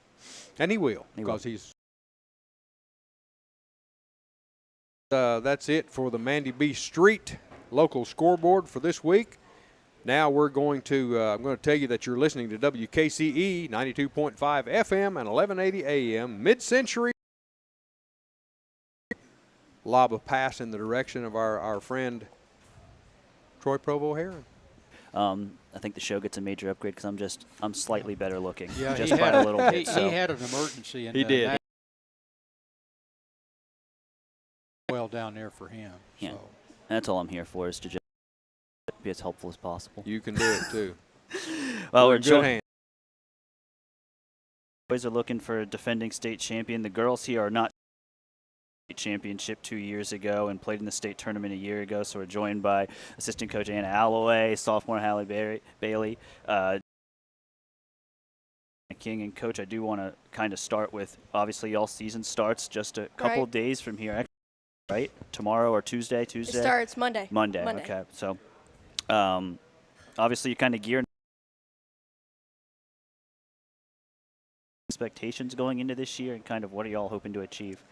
Speaker 6: and he will, because he's. That's it for the Mandy B. Street local scoreboard for this week. Now we're going to I'm going to tell you that you're listening to WKCE 92.5 FM and 1180 AM, Mid-Century. Lob a pass in the direction of our friend Troy Provo Heron.
Speaker 7: I think the show gets a major upgrade because I'm slightly better looking.
Speaker 2: Yeah,
Speaker 7: just by a little bit.
Speaker 2: He had an emergency. And,
Speaker 6: he did.
Speaker 2: Well down there for him.
Speaker 7: Yeah.
Speaker 2: So.
Speaker 7: That's all I'm here for, is to just be as helpful as possible.
Speaker 6: You can do it too.
Speaker 7: Well, we're
Speaker 6: in good hands.
Speaker 7: Boys are looking for a defending state champion. The girls here are not championship 2 years ago and played in the state tournament a year ago. So we're joined by assistant coach Anna Alloway, sophomore Hallie Bailey, King. And coach, I do want to kind of start with, obviously y'all season starts just a couple days from here, right? Tomorrow or Tuesday?
Speaker 9: It starts Monday.
Speaker 7: Monday. Okay. So obviously you kind of gearing expectations going into this year, and kind of what are y'all hoping to achieve?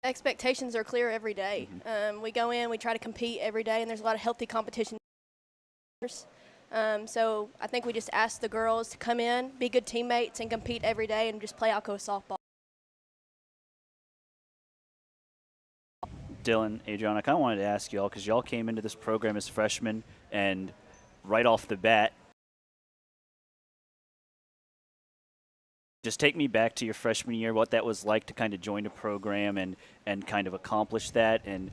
Speaker 9: Expectations are clear every day. We go in, we try to compete every day, and there's a lot of healthy competition. So I think we just ask the girls to come in, be good teammates, and compete every day, and just play Alcoa softball.
Speaker 7: Dylan, Adriana, I kind of wanted to ask y'all, because y'all came into this program as freshmen, and right off the bat, just take me back to your freshman year, what that was like to kind of join a program and kind of accomplish that. And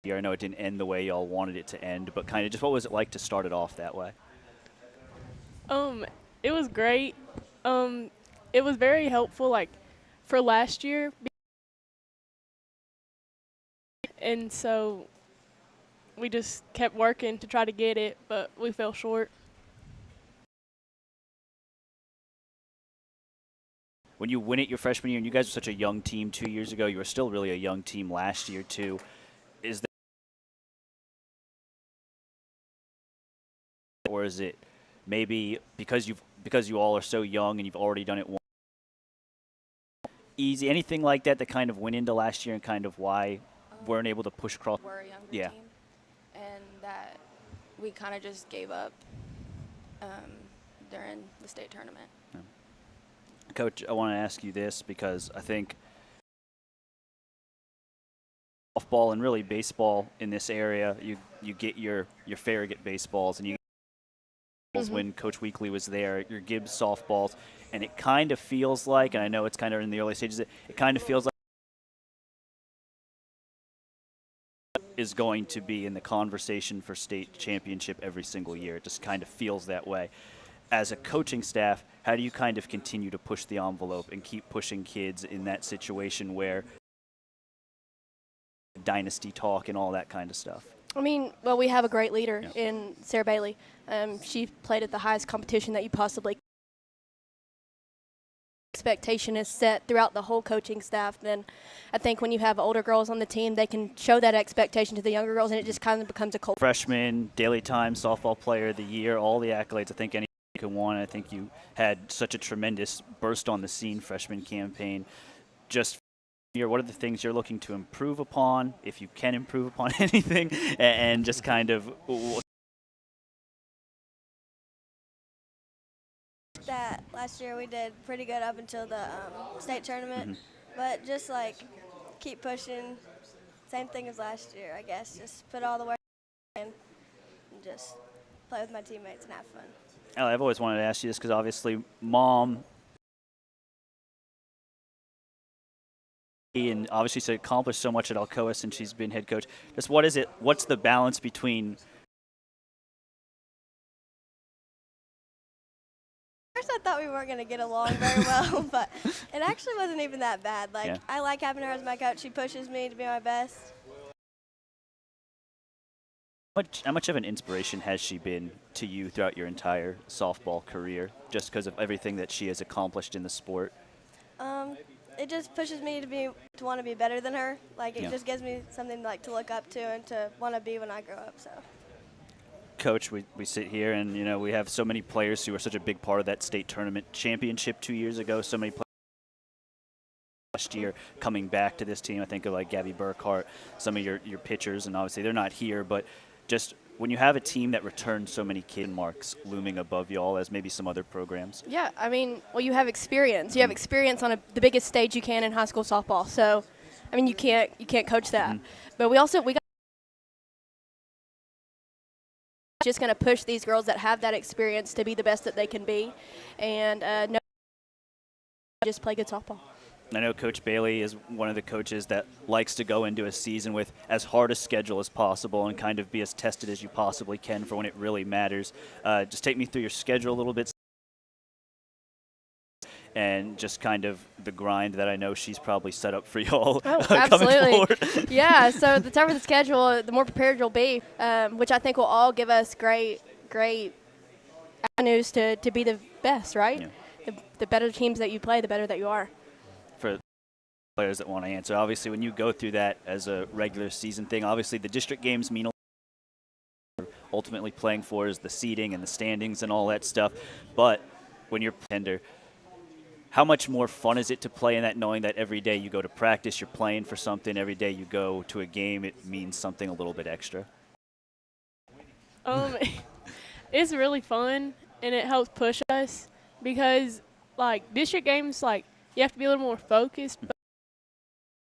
Speaker 7: I know it didn't end the way y'all wanted it to end, but kind of just what was it like to start it off that way?
Speaker 11: It was great. It was very helpful, like, for last year. And so we just kept working to try to get it, but we fell short.
Speaker 7: When you win it your freshman year, and you guys were such a young team 2 years ago, you were still really a young team last year too. Is that, or is it maybe because you all are so young and you've already done it once? Easy, anything like that kind of went into last year and kind of why weren't able to push across?
Speaker 12: We're a younger team, and that we kind of just gave up during the state tournament.
Speaker 7: Yeah. Coach, I want to ask you this because I think softball and really baseball in this area, you get your Farragut baseballs, and you when Coach Weekly was there, your Gibbs softballs, and it kind of feels like, and I know it's kind of in the early stages, it kind of feels like is going to be in the conversation for state championship every single year. It just kind of feels that way. As a coaching staff, how do you kind of continue to push the envelope and keep pushing kids in that situation where dynasty talk and all that kind of stuff?
Speaker 9: I mean, well, we have a great leader in Sarah Bailey. She played at the highest competition that you possibly expectation is set throughout the whole coaching staff, then I think when you have older girls on the team, they can show that expectation to the younger girls, and it just kind of becomes a culture.
Speaker 7: Freshman, Daily Times Softball Player of the Year, all the accolades I think anyone could want. I think you had such a tremendous burst on the scene freshman campaign. Just what are the things you're looking to improve upon, if you can improve upon anything, and just kind of
Speaker 13: that last year we did pretty good up until the state tournament, but just like keep pushing. Same thing as last year, I guess. Just put all the work in and just play with my teammates and have fun.
Speaker 7: Allie, I've always wanted to ask you this because obviously Mom and obviously she's accomplished so much at Alcoa since she's been head coach. Just what's the balance between
Speaker 13: First, I thought we weren't going to get along very well, but it actually wasn't even that bad. Like, I like having her as my coach. She pushes me to be my best.
Speaker 7: how much of an inspiration has she been to you throughout your entire softball career, just because of everything that she has accomplished in the sport?
Speaker 13: It just pushes me to want to be better than her. Like, it just gives me something like to look up to and to want to be when I grow up. So.
Speaker 7: Coach, we sit here and, you know, we have so many players who are such a big part of that state tournament championship 2 years ago. So many players last year coming back to this team. I think of like Gabby Burkhart, some of your pitchers, and obviously they're not here. But just when you have a team that returns so many kid marks looming above you all as maybe some other programs.
Speaker 9: Yeah, I mean, well, you have experience. You have experience on the biggest stage you can in high school softball. So, I mean, you can't coach that. But we got just going to push these girls that have that experience to be the best that they can be, and just play good softball.
Speaker 7: I know Coach Bailey is one of the coaches that likes to go into a season with as hard a schedule as possible and kind of be as tested as you possibly can for when it really matters. Just take me through your schedule a little bit and just kind of the grind that I know she's probably set up for y'all.
Speaker 9: Oh,
Speaker 7: coming forward.
Speaker 9: Yeah, so the tougher the schedule, the more prepared you'll be, which I think will all give us great avenues to be the best, right? Yeah. The better teams that you play, the better that you are.
Speaker 7: For players that want to answer, obviously when you go through that as a regular season thing, obviously the district games mean a lot. Ultimately playing for is the seeding and the standings and all that stuff. But when you're tender, how much more fun is it to play in that, knowing that every day you go to practice, you're playing for something, every day you go to a game, it means something a little bit extra?
Speaker 11: It's really fun, and it helps push us because, like, district games, like, you have to be a little more focused, but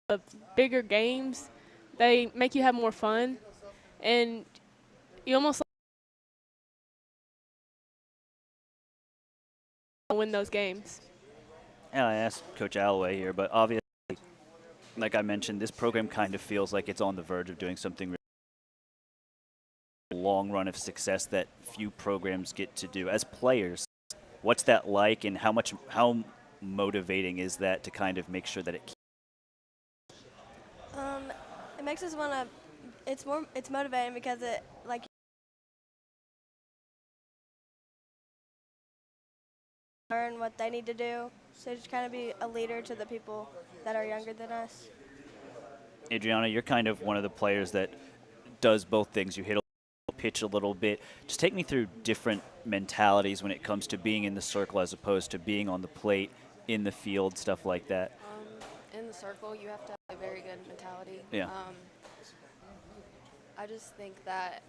Speaker 11: the bigger games, they make you have more fun, and you almost win those games.
Speaker 7: Yeah, I asked Coach Alloway here, but obviously, like I mentioned, this program kind of feels like it's on the verge of doing something really long run of success that few programs get to do. As players, what's that like, and how motivating is that to kind of make sure that it keeps?
Speaker 13: It makes us want to. It's motivating because it like. Learn what they need to do, so just kind of be a leader to the people that are younger than us.
Speaker 7: Adriana, you're kind of one of the players that does both things. You hit a pitch a little bit. Just take me through different mentalities when it comes to being in the circle as opposed to being on the plate, in the field, stuff like that.
Speaker 12: In the circle, you have to have a very good mentality.
Speaker 7: Yeah.
Speaker 12: I just think that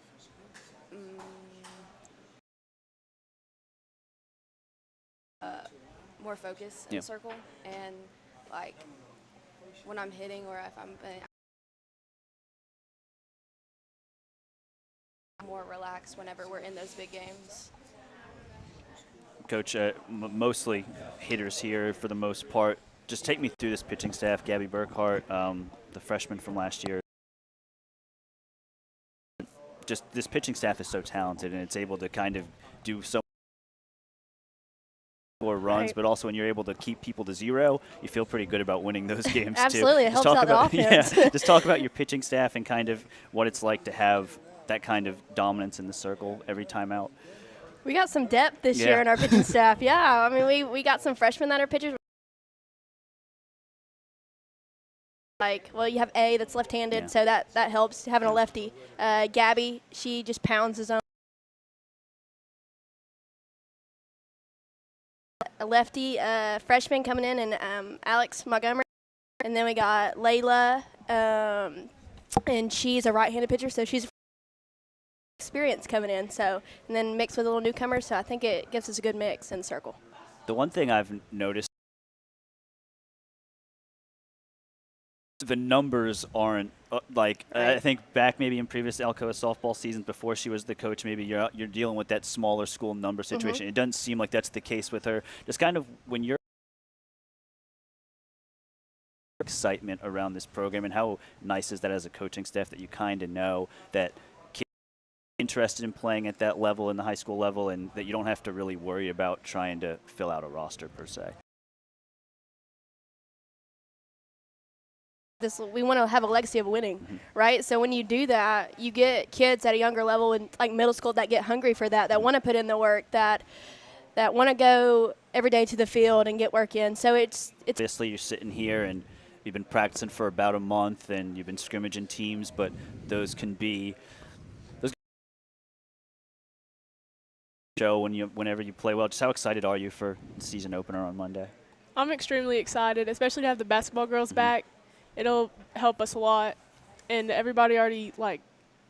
Speaker 12: more focus in the circle, and like when I'm hitting or if I'm more relaxed whenever we're in those big games.
Speaker 7: Coach, mostly hitters here for the most part. Just take me through this pitching staff. Gabby Burkhart, the freshman from last year. Just this pitching staff is so talented, and it's able to kind of do so more runs, but also when you're able to keep people to zero, you feel pretty good about winning those games too.
Speaker 9: Absolutely, it helps out the offense.
Speaker 7: Yeah, just talk about your pitching staff and kind of what it's like to have that kind of dominance in the circle every time out.
Speaker 9: We got some depth this year in our pitching staff. Yeah, I mean, we got some freshmen that are pitchers. Like, well, you have A that's left-handed,
Speaker 7: Yeah.
Speaker 9: so that helps having a lefty. Gabby, she just pounds his own. A lefty freshman coming in, and Alex Montgomery. And then we got Layla, and she's a right-handed pitcher, so she's experience coming in. So, and then mixed with a little newcomer, so I think it gives us a good mix in the circle.
Speaker 7: The one thing I've noticed, the numbers aren't like I think back maybe in previous Alcoa softball seasons before she was the coach, maybe you're dealing with that smaller school number situation. It doesn't seem like that's the case with her. Just kind of when you're excitement around this program, and how nice is that as a coaching staff that you kind of know that kids are interested in playing at that level, in the high school level, and that you don't have to really worry about trying to fill out a roster per se.
Speaker 9: We want to have a legacy of winning, right? So when you do that, you get kids at a younger level in like middle school that get hungry for that want to put in the work, that want to go every day to the field and get work in. So it's
Speaker 7: obviously you're sitting here and you've been practicing for about a month and you've been scrimmaging teams, but those can be show whenever you play well. Just how excited are you for the season opener on Monday?
Speaker 11: I'm extremely excited, especially to have the basketball girls back. It'll help us a lot, and everybody already like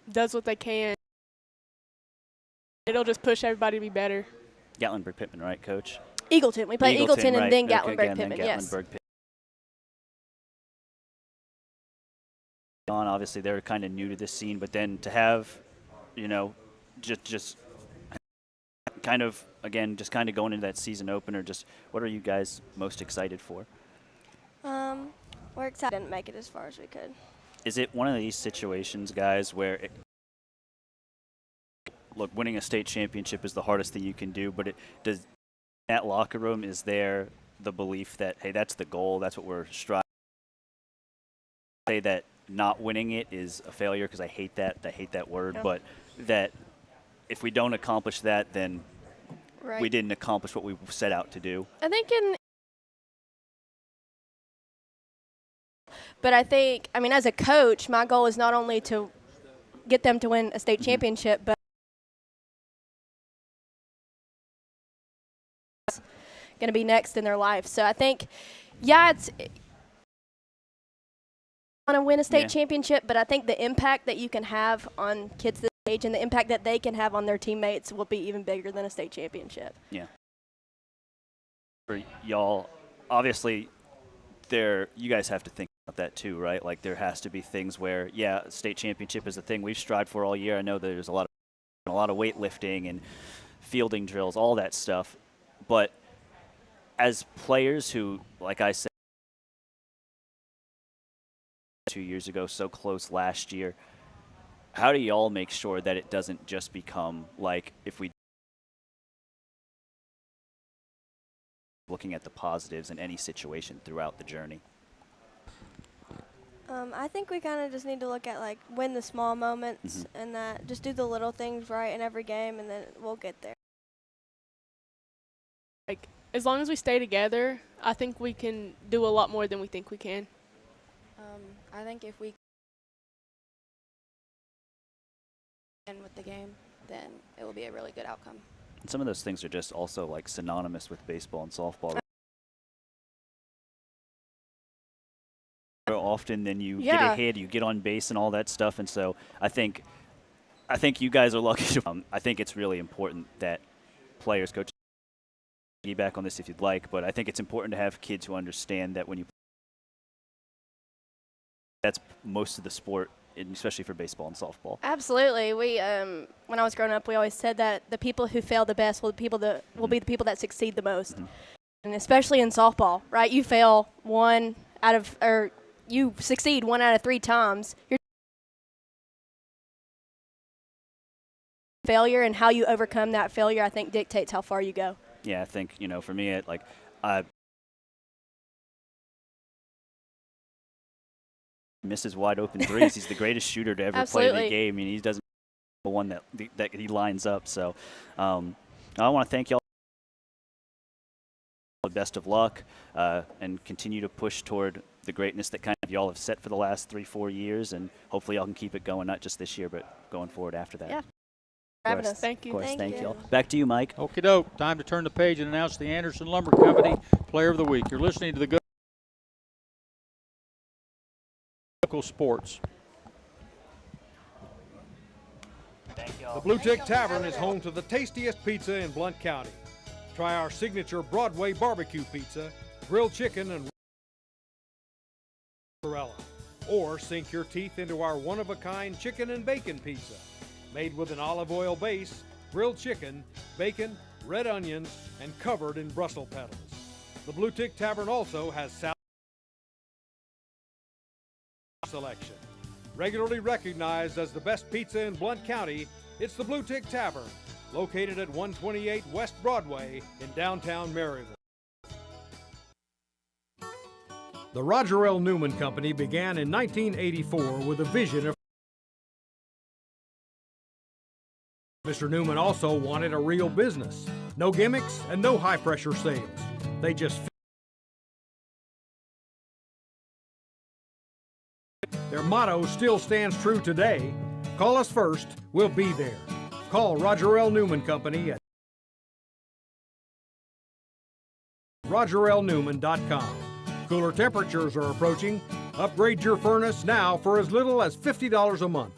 Speaker 11: does what they can. It'll just push everybody to be better.
Speaker 7: Gatlinburg Pittman, right, Coach?
Speaker 9: Eagleton. We play Eagleton
Speaker 7: right.
Speaker 9: and then
Speaker 7: Okay,
Speaker 9: Gatlinburg
Speaker 7: and then
Speaker 9: Pittman. Yes.
Speaker 7: Gatlinburg Pittman. Obviously, they're kind of new to this scene, but then to have, just kind of again, just kind of going into that season opener. Just what are you guys most excited for?
Speaker 13: We're excited to make it as far as we could.
Speaker 7: Is it one of these situations, guys, where look, winning a state championship is the hardest thing you can do, but does that locker room, is there the belief that, hey, that's the goal, that's what we're striving for? Say that not winning it is a failure, because I hate that word, but that if we don't accomplish that, then we didn't accomplish what we set out to do.
Speaker 9: I think But I think, as a coach, my goal is not only to get them to win a state championship, but going to be next in their life. So I think, it's want to win a state championship, but I think the impact that you can have on kids this age and the impact that they can have on their teammates will be even bigger than a state championship.
Speaker 7: Yeah. For y'all, obviously, you guys have to think about that too, right? Like there has to be things where, state championship is a thing we've strived for all year. I know there's a lot of weightlifting and fielding drills, all that stuff. But as players who, like I said 2 years ago, so close last year, how do y'all make sure that it doesn't just become like if we looking at the positives in any situation throughout the journey?
Speaker 13: I think we kind of just need to look at win the small moments and that just do the little things right in every game, and then we'll get there.
Speaker 11: As long as we stay together, I think we can do a lot more than we think we can.
Speaker 12: I think if we end with the game, then it will be a really good outcome.
Speaker 7: And some of those things are just also like synonymous with baseball and softball. Often then you get a hit, you get on base and all that stuff, and so I think you guys are lucky. I think it's really important that players, coaches, back on this if you'd like, but I think it's important to have kids who understand that when you that's most of the sport, especially for baseball and softball.
Speaker 9: Absolutely. We when I was growing up, we always said that the people who fail the best will be the people that succeed the most, and especially in softball, right? You fail you succeed 1 out of 3 times. Your failure and how you overcome that failure, I think, dictates how far you go.
Speaker 7: Yeah, I think for me, misses wide open threes. He's the greatest shooter to ever play the game. I mean, he doesn't the one that he lines up. So I want to thank y'all. best of luck and continue to push toward the greatness that kind of y'all have set for the last 3-4 years, and hopefully y'all can keep it going, not just this year, but going forward after that.
Speaker 9: Yeah.
Speaker 7: Of
Speaker 9: Having
Speaker 7: course.
Speaker 9: us.
Speaker 11: Thank you.
Speaker 7: Of course, thank
Speaker 9: you.
Speaker 7: you. Back to you, Mike.
Speaker 2: Okie doke. Time to turn the page and announce the Anderson Lumber Company Player of the Week. You're listening to the Local Sports.
Speaker 10: The Blue Tick Tavern is home to the tastiest pizza in Blount County. Try our signature Broadway barbecue pizza, grilled chicken, and mozzarella. Or sink your teeth into our one-of-a-kind chicken and bacon pizza. Made with an olive oil base, grilled chicken, bacon, red onions, and covered in Brussels petals. The Blue Tick Tavern also has salad selection. Regularly recognized as the best pizza in Blount County, it's the Blue Tick Tavern, located at 128 West Broadway in downtown Maryville. The Roger L. Newman Company began in 1984 with a vision of Mr. Newman also wanted a real business. No gimmicks and no high-pressure sales. They just Their motto still stands true today. Call us first, we'll be there. Call Roger L. Newman Company at rogerlnewman.com. Cooler temperatures are approaching. Upgrade your furnace now for as little as $50 a month.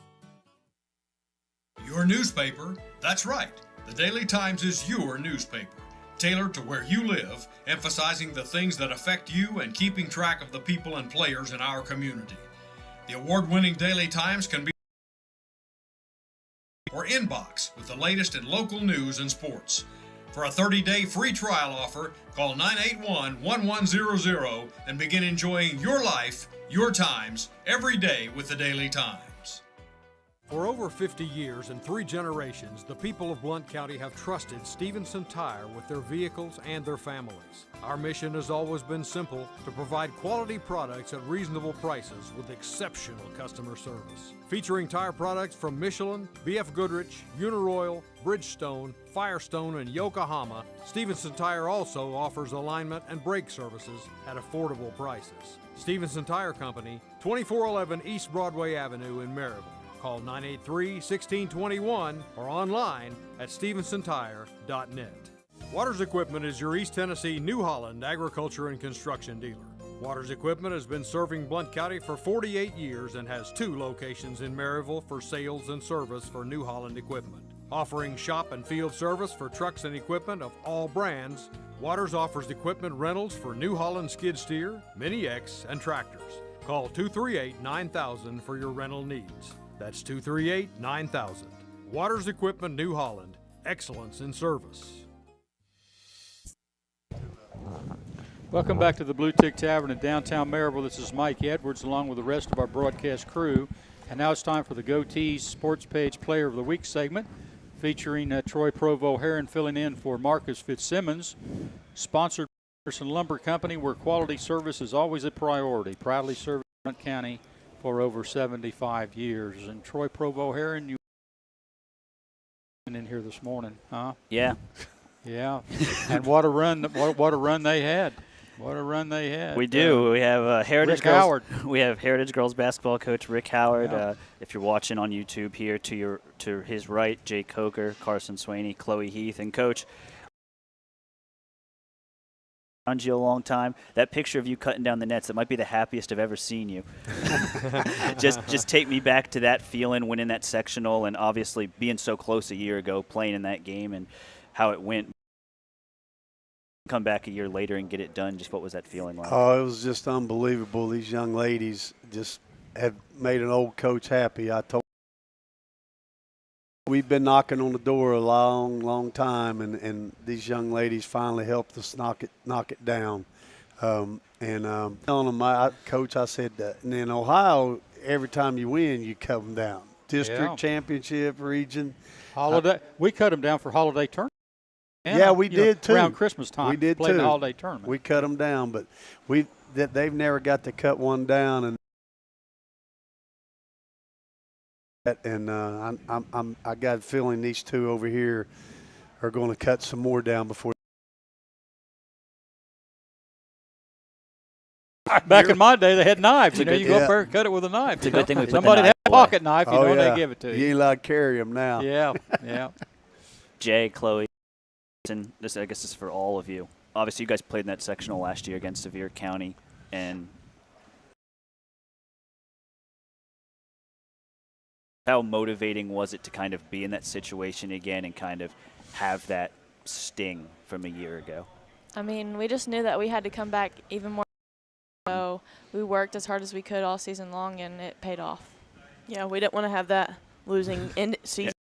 Speaker 14: Your newspaper? That's right. The Daily Times is your newspaper, tailored to where you live, emphasizing the things that affect you and keeping track of the people and players in our community. The award-winning Daily Times can be or inbox with the latest in local news and sports. For a 30-day free trial offer, call 981-1100 and begin enjoying your life, your times, every day with the Daily Times.
Speaker 10: For over 50 years and 3 generations, the people of Blount County have trusted Stevenson Tire with their vehicles and their families. Our mission has always been simple: to provide quality products at reasonable prices with exceptional customer service. Featuring tire products from Michelin, BF Goodrich, Uniroyal, Bridgestone, Firestone, and Yokohama, Stevenson Tire also offers alignment and brake services at affordable prices. Stevenson Tire Company, 2411 East Broadway Avenue in Maryville. Call 983-1621 or online at StevensonTire.net. Waters Equipment is your East Tennessee New Holland agriculture and construction dealer. Waters Equipment has been serving Blount County for 48 years and has 2 locations in Maryville for sales and service for New Holland equipment. Offering shop and field service for trucks and equipment of all brands, Waters offers equipment rentals for New Holland skid steer, Mini X, and tractors. Call 238-9000 for your rental needs. That's 238-9000. Waters Equipment New Holland. Excellence in service.
Speaker 2: Welcome back to the Blue Tick Tavern in downtown Maryville. This is Mike Edwards along with the rest of our broadcast crew. And now it's time for the Goatees Sports Page Player of the Week segment, featuring Troy Provo Heron filling in for Marcus Fitzsimmons. Sponsored by Anderson Lumber Company, where quality service is always a priority. Proudly serving Blount County for over 75 years. And Troy Provo Heron, you in here this morning, huh?
Speaker 7: Yeah.
Speaker 2: Yeah. And what a run! What a run they had! What a run they had!
Speaker 7: We do. We have Heritage
Speaker 2: Rick
Speaker 7: Girls.
Speaker 2: Howard.
Speaker 7: We have Heritage Girls basketball coach Rick Howard.
Speaker 2: Yeah.
Speaker 7: If you're watching on YouTube, here to his right, Jake Coker, Carson Swaney, Chloe Heath, and Coach. Around you a long time. That picture of you cutting down the nets, it might be the happiest I've ever seen you. just take me back to that feeling, winning that sectional, and obviously being so close a year ago, playing in that game, and how it went. Come back a year later and get it done. Just what was that feeling like?
Speaker 15: Oh, it was just unbelievable. These young ladies just have made an old coach happy. I told we've been knocking on the door a long, long time, and these young ladies finally helped us knock it down. Telling them, Coach, I said that. And in Ohio, every time you win, you cut them down. District championship, region.
Speaker 2: Holiday. We cut them down for holiday tournament.
Speaker 15: Yeah, we did too.
Speaker 2: Around Christmas time,
Speaker 15: we did
Speaker 2: played
Speaker 15: too.
Speaker 2: the holiday tournament.
Speaker 15: We cut them down, but they've never got to cut one down, and I got a feeling these two over here are going to cut some more down before
Speaker 2: Back in my day, they had knives. You know, you go
Speaker 15: Yeah.
Speaker 2: up there and cut it with a knife.
Speaker 7: It's a good thing we put the
Speaker 2: Somebody
Speaker 7: knife
Speaker 2: had a
Speaker 7: away.
Speaker 2: pocket knife, you know, and they give it to
Speaker 15: You
Speaker 2: you.
Speaker 15: ain't allowed to carry them now.
Speaker 2: Yeah, yeah.
Speaker 7: Jay, Chloe, and this I guess is for all of you. Obviously, you guys played in that sectional last year against Sevier County, and how motivating was it to kind of be in that situation again and kind of have that sting from a year ago?
Speaker 12: I mean, we just knew that we had to come back even more. So we worked as hard as we could all season long, and it paid off.
Speaker 16: Yeah, we didn't want to have that losing end season.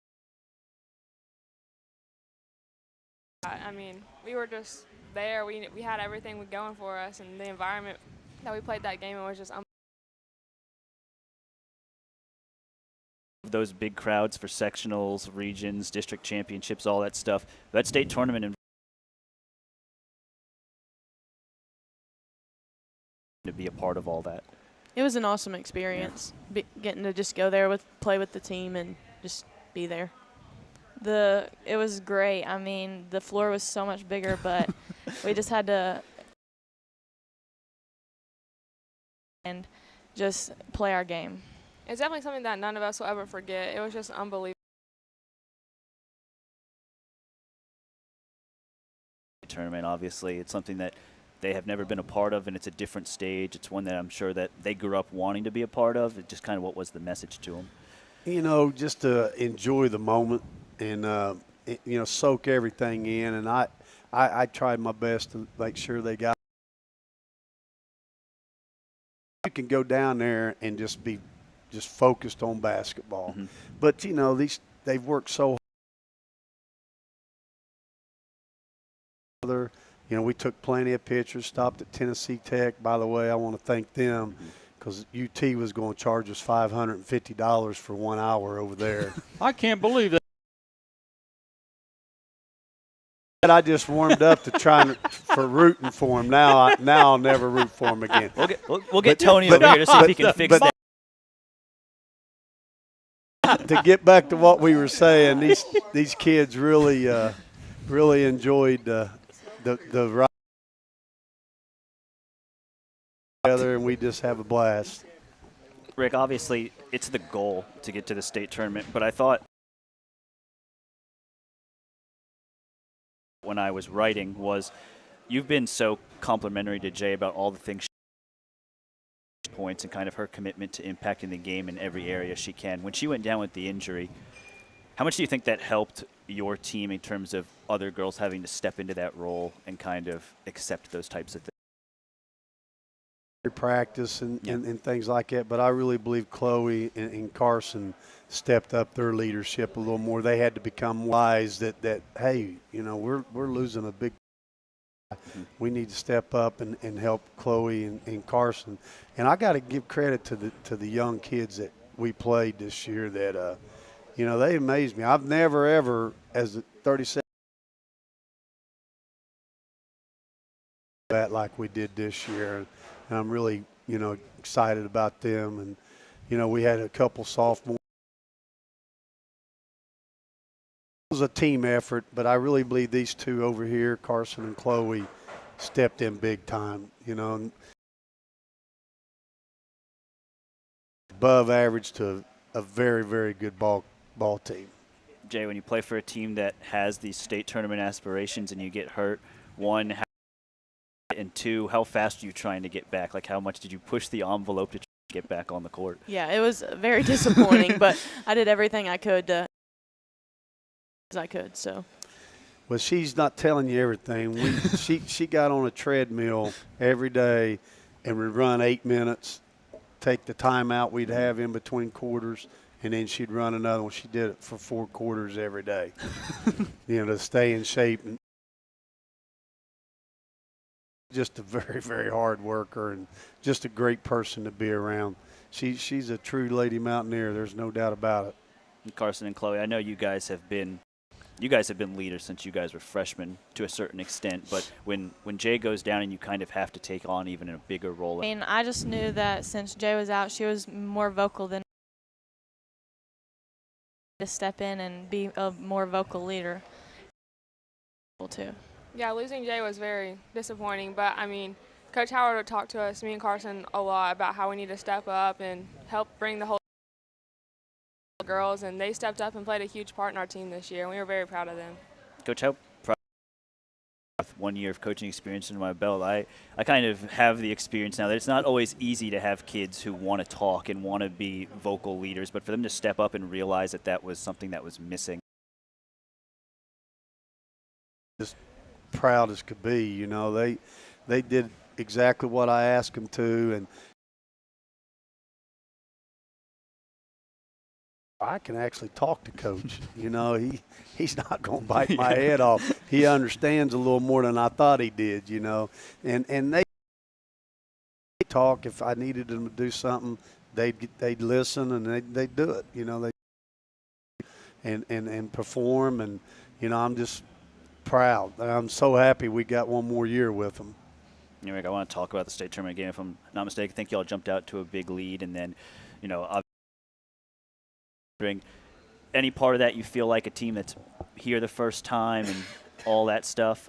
Speaker 17: I mean, we were just there. We had everything going for us, and the environment that we played that game in was just
Speaker 7: Those big crowds for sectionals, regions, district championships, all that stuff. That state tournament and to be a part of all that.
Speaker 16: It was an awesome experience, getting to just go there play with the team and just be there.
Speaker 12: It was great. I mean, the floor was so much bigger, but we just had to and just play our game.
Speaker 17: it's definitely something that none of us will ever forget. It was just unbelievable.
Speaker 7: Tournament, obviously, it's something that they have never been a part of, and it's a different stage. It's one that I'm sure that they grew up wanting to be a part of. It's just kind of what was the message to them?
Speaker 15: You know, just to enjoy the moment and you know, soak everything in. And I tried my best to make sure they got. You can go down there and just be focused on basketball, but you know they've worked so hard. You know, we took plenty of pictures, stopped at Tennessee Tech. By the way, I want to thank them because UT was going to charge us $550 for 1 hour over there.
Speaker 2: I can't believe that.
Speaker 15: I just warmed up to for rooting for him. Now I'll never root for him again.
Speaker 7: We'll get Tony over here to see if he can fix that.
Speaker 15: To get back to what we were saying, these kids really enjoyed the ride together, and we just have a blast.
Speaker 7: Rick, obviously, it's the goal to get to the state tournament, but I thought when I was writing was you've been so complimentary to Jay about all the things she points and kind of her commitment to impacting the game in every area she can. When she went down with the injury, how much do you think that helped your team in terms of other girls having to step into that role and kind of accept those types of things?
Speaker 15: Practice and things like that, but I really believe Chloe and Carson stepped up their leadership a little more. They had to become wise that hey, you know, we're losing a big. We need to step up and help Chloe and Carson. And I got to give credit to the young kids that we played this year that you know, they amazed me. I've never ever, as a 37, that like we did this year. And I'm really, you know, excited about them. And, you know, we had a couple sophomores. It was a team effort, but I really believe these two over here, Carson and Chloe, stepped in big time, you know. Above average to a very, very good ball team.
Speaker 7: Jay, when you play for a team that has these state tournament aspirations and you get hurt, one, and two, how fast are you trying to get back? Like, how much did you push the envelope to try to get back on the court?
Speaker 16: Yeah, it was very disappointing, but I did everything I could as I could. So.
Speaker 15: Well, she's not telling you everything. She got on a treadmill every day and would run 8 minutes, take the timeout we'd have in between quarters, and then she'd run another one. She did it for 4 quarters every day, you know, to stay in shape. And just a very, very hard worker and just a great person to be around. She's a true Lady Mountaineer. There's no doubt about it.
Speaker 7: And Carson and Chloe, I know you guys have been leaders since you guys were freshmen to a certain extent, but when Jay goes down and you kind of have to take on even a bigger role.
Speaker 12: I mean, I just knew that since Jay was out, she was more vocal than to step in and be a more vocal leader too.
Speaker 17: Yeah, losing Jay was very disappointing, but I mean, Coach Howard would talk to us, me and Carson, a lot about how we need to step up and help bring the whole girls, and they stepped up and played a huge part in our team this year, and we were very proud of them.
Speaker 7: Coach, how proud with 1 year of coaching experience under my belt, I kind of have the experience now that it's not always easy to have kids who want to talk and want to be vocal leaders, but for them to step up and realize that that was something that was missing.
Speaker 15: Just proud as could be, you know. They did exactly what I asked them to, and I can actually talk to Coach. You know, he's not going to bite my head off. He understands a little more than I thought he did, you know. And they talk. If I needed them to do something, they'd listen and they'd do it, you know. And perform, and, you know, I'm just proud. I'm so happy we got one more year with them.
Speaker 7: Eric, I want to talk about the state tournament game. If I'm not mistaken, I think y'all jumped out to a big lead, and then, you know, any part of that you feel like a team that's here the first time and all that stuff?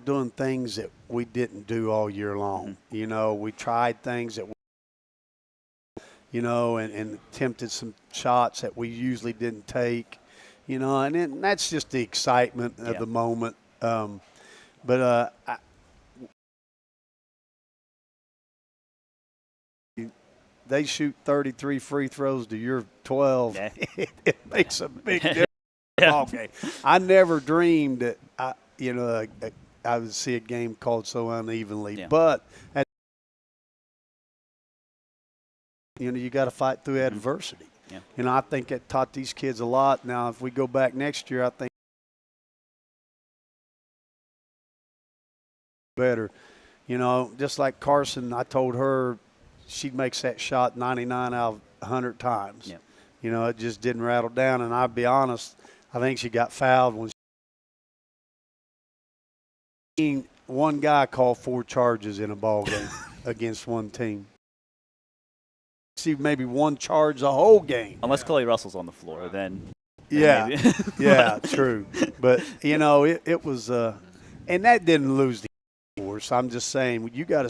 Speaker 15: Doing things that we didn't do all year long. You know, we tried things that you know, and attempted some shots that we usually didn't take, you know, and that's just the excitement of the moment. They shoot 33 free throws to your 12.
Speaker 7: Yeah.
Speaker 15: It makes a big difference. Okay. I never dreamed that I would see a game called so unevenly, but you know, you got to fight through adversity.
Speaker 7: Yeah.
Speaker 15: You know, I think it taught these kids a lot. Now, if we go back next year, I think better. You know, just like Carson, I told her she makes that shot 99 out of 100 times.
Speaker 7: Yeah.
Speaker 15: You know, it just didn't rattle down. And I'll be honest, I think she got fouled when one guy called 4 charges in a ball game against one team. See maybe 1 charge the whole game.
Speaker 7: Unless Chloe Russell's on the floor, then
Speaker 15: yeah,
Speaker 7: maybe.
Speaker 15: yeah, true. But you know, it was, and that didn't lose the force. I'm just saying, you got to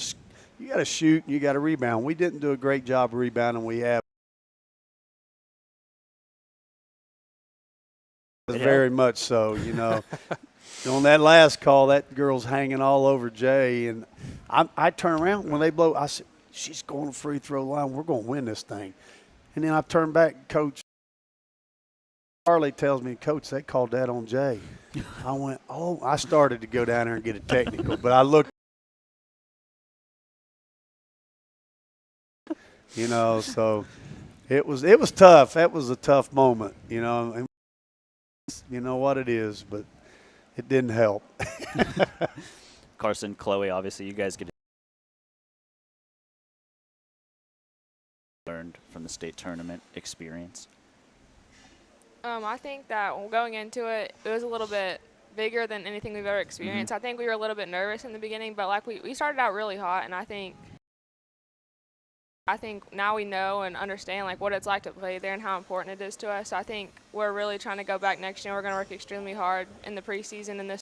Speaker 15: shoot and you got to rebound. We didn't do a great job of rebounding. We have very much so. You know, on that last call, that girl's hanging all over Jay, and I turn around when they blow. I said, she's going to free throw line. We're going to win this thing. And then I turn back, Coach Harley tells me, Coach, they called that on Jay. I went, oh, I started to go down there and get a technical, but I looked, you know, so it was tough. That was a tough moment, you know. And you know what it is, but it didn't help.
Speaker 7: Carson, Chloe, obviously you guys get learned from the state tournament experience?
Speaker 17: I think that when going into it, it was a little bit bigger than anything we've ever experienced. I think we were a little bit nervous in the beginning, but like we started out really hot, and I think now we know and understand like what it's like to play there and how important it is to us. So I think we're really trying to go back next year. We're going to work extremely hard in the preseason and this.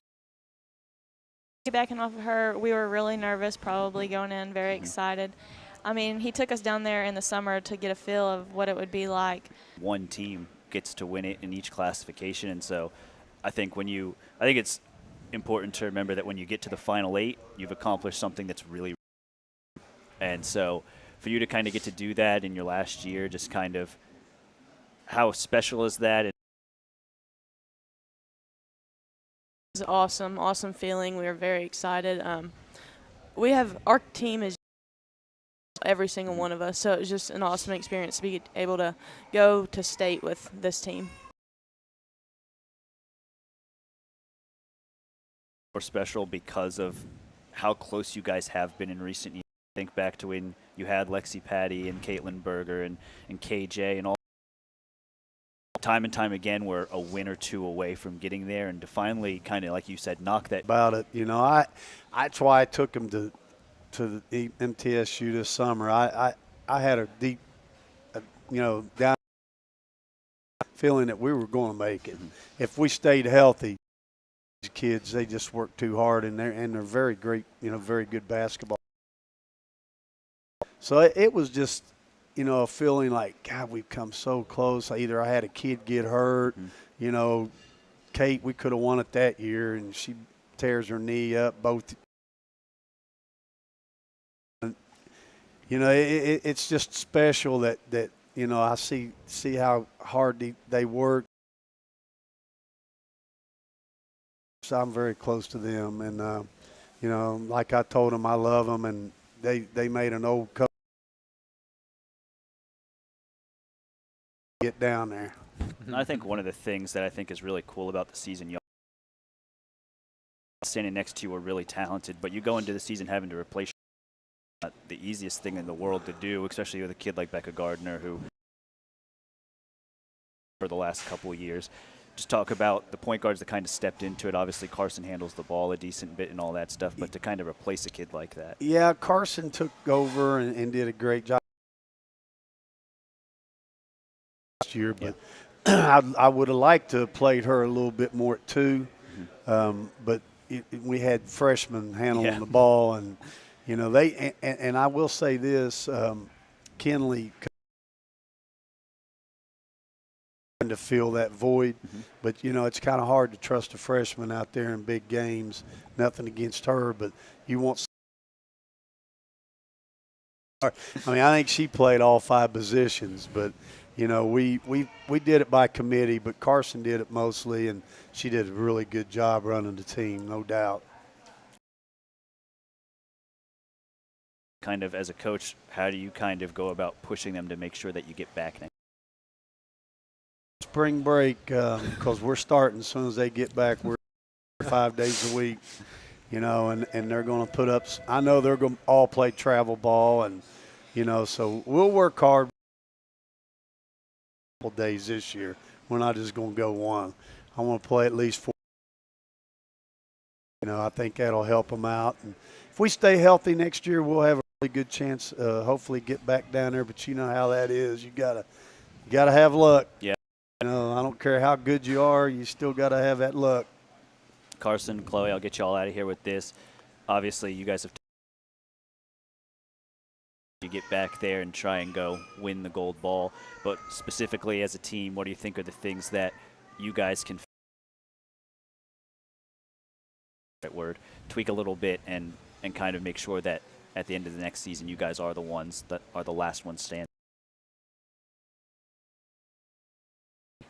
Speaker 12: Backing off of her, we were really nervous, probably going in very excited. I mean, he took us down there in the summer to get a feel of what it would be like.
Speaker 7: One team gets to win it in each classification, and so I think it's important to remember that when you get to the Final 8, you've accomplished something that's really, and so for you to kind of get to do that in your last year, just kind of how special is that?
Speaker 12: It was awesome feeling. We were very excited. Our team is every single one of us, so it was just an awesome experience to be able to go to state with this team.
Speaker 7: More special because of how close you guys have been in recent years. Think back to when you had Lexi Patty and Caitlin Berger and KJ and all. Time and time again, we're a win or two away from getting there, and to finally kind of, like you said, knock that.
Speaker 15: About it, you know, that's why I took him to the MTSU this summer. I had a deep, down feeling that we were going to make it. If we stayed healthy, kids, they just work too hard, and they're very great, very good basketball. So it was just, a feeling like, God, we've come so close. Either I had a kid get hurt, Kate, we could have won it that year, and she tears her knee up. Both, it's just special that I see how hard they work. So I'm very close to them, and like I told them, I love them, and they made an old couple get down there.
Speaker 7: And I think one of the things that I think is really cool about the season, y'all standing next to you are really talented, but you go into the season having to replace not the easiest thing in the world to do, especially with a kid like Becca Gardner, who for the last couple of years. Just talk about the point guards that kind of stepped into it. Obviously, Carson handles the ball a decent bit and all that stuff, but to kind of replace a kid like that.
Speaker 15: Yeah, Carson took over and did a great job last year, but I would have liked to have played her a little bit more at 2, but we had freshmen handling the ball, and and I will say this, Kinley to fill that void, but it's kind of hard to trust a freshman out there in big games. Nothing against her, but you want. I think she played all 5 positions, but we did it by committee, but Carson did it mostly, and she did a really good job running the team, no doubt.
Speaker 7: Kind of as a coach, how do you kind of go about pushing them to make sure that you get back next?
Speaker 15: Spring break, because we're starting as soon as they get back. We're 5 days a week, and they're going to put up. I know they're going to all play travel ball, and so we'll work hard. Couple days this year. We're not just going to go 1. I want to play at least 4. I think that'll help them out, and if we stay healthy next year, we'll have a really good chance. Hopefully, get back down there. But you know how that is. You gotta have luck.
Speaker 7: Yeah.
Speaker 15: I don't care how good you are, you still got to have that luck.
Speaker 7: Carson, Chloe, I'll get you all out of here with this. Obviously, you guys have to get back there and try and go win the gold ball. But specifically as a team, what do you think are the things that you guys can tweak a little bit and kind of make sure that at the end of the next season, you guys are the ones that are the last ones standing?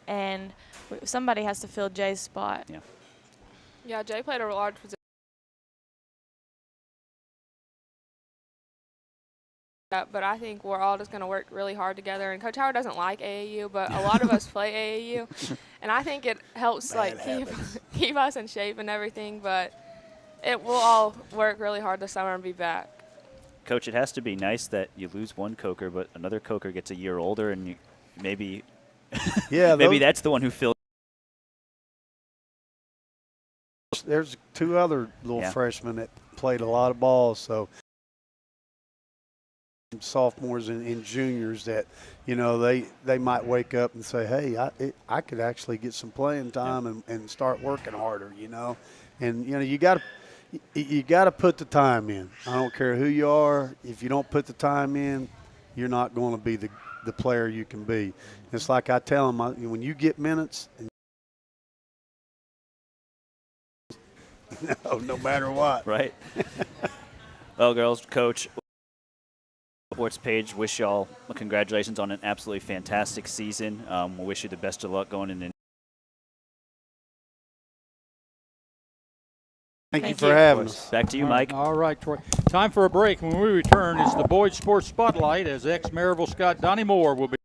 Speaker 12: And somebody has to fill Jay's spot.
Speaker 17: Yeah, Jay played a large position. But I think we're all just going to work really hard together. And Coach Howard doesn't like AAU, but a lot of us play AAU. And I think it helps keep us in shape and everything. But we'll all work really hard this summer and be back.
Speaker 7: Coach, it has to be nice that you lose one Coker, but another Coker gets a year older, and maybe maybe that's the one who fills.
Speaker 15: There's 2 other little freshmen that played a lot of balls, so sophomores and juniors that they might wake up and say, hey, I could actually get some playing time and start working harder, and you got to put the time in. I don't care who you are. If you don't put the time in, you're not going to be the player you can be. It's like I tell them, when you get minutes, no matter what.
Speaker 7: Right. Well, girls, Coach, Sports page, wish y'all congratulations on an absolutely fantastic season. We'll wish you the best of luck going into.
Speaker 15: Thank you for having us.
Speaker 7: Back to you, Mike.
Speaker 2: All right, Troy. Time for a break. When we return, it's the Boyd Sports Spotlight as ex-Maryville Scott Donnie Moore will be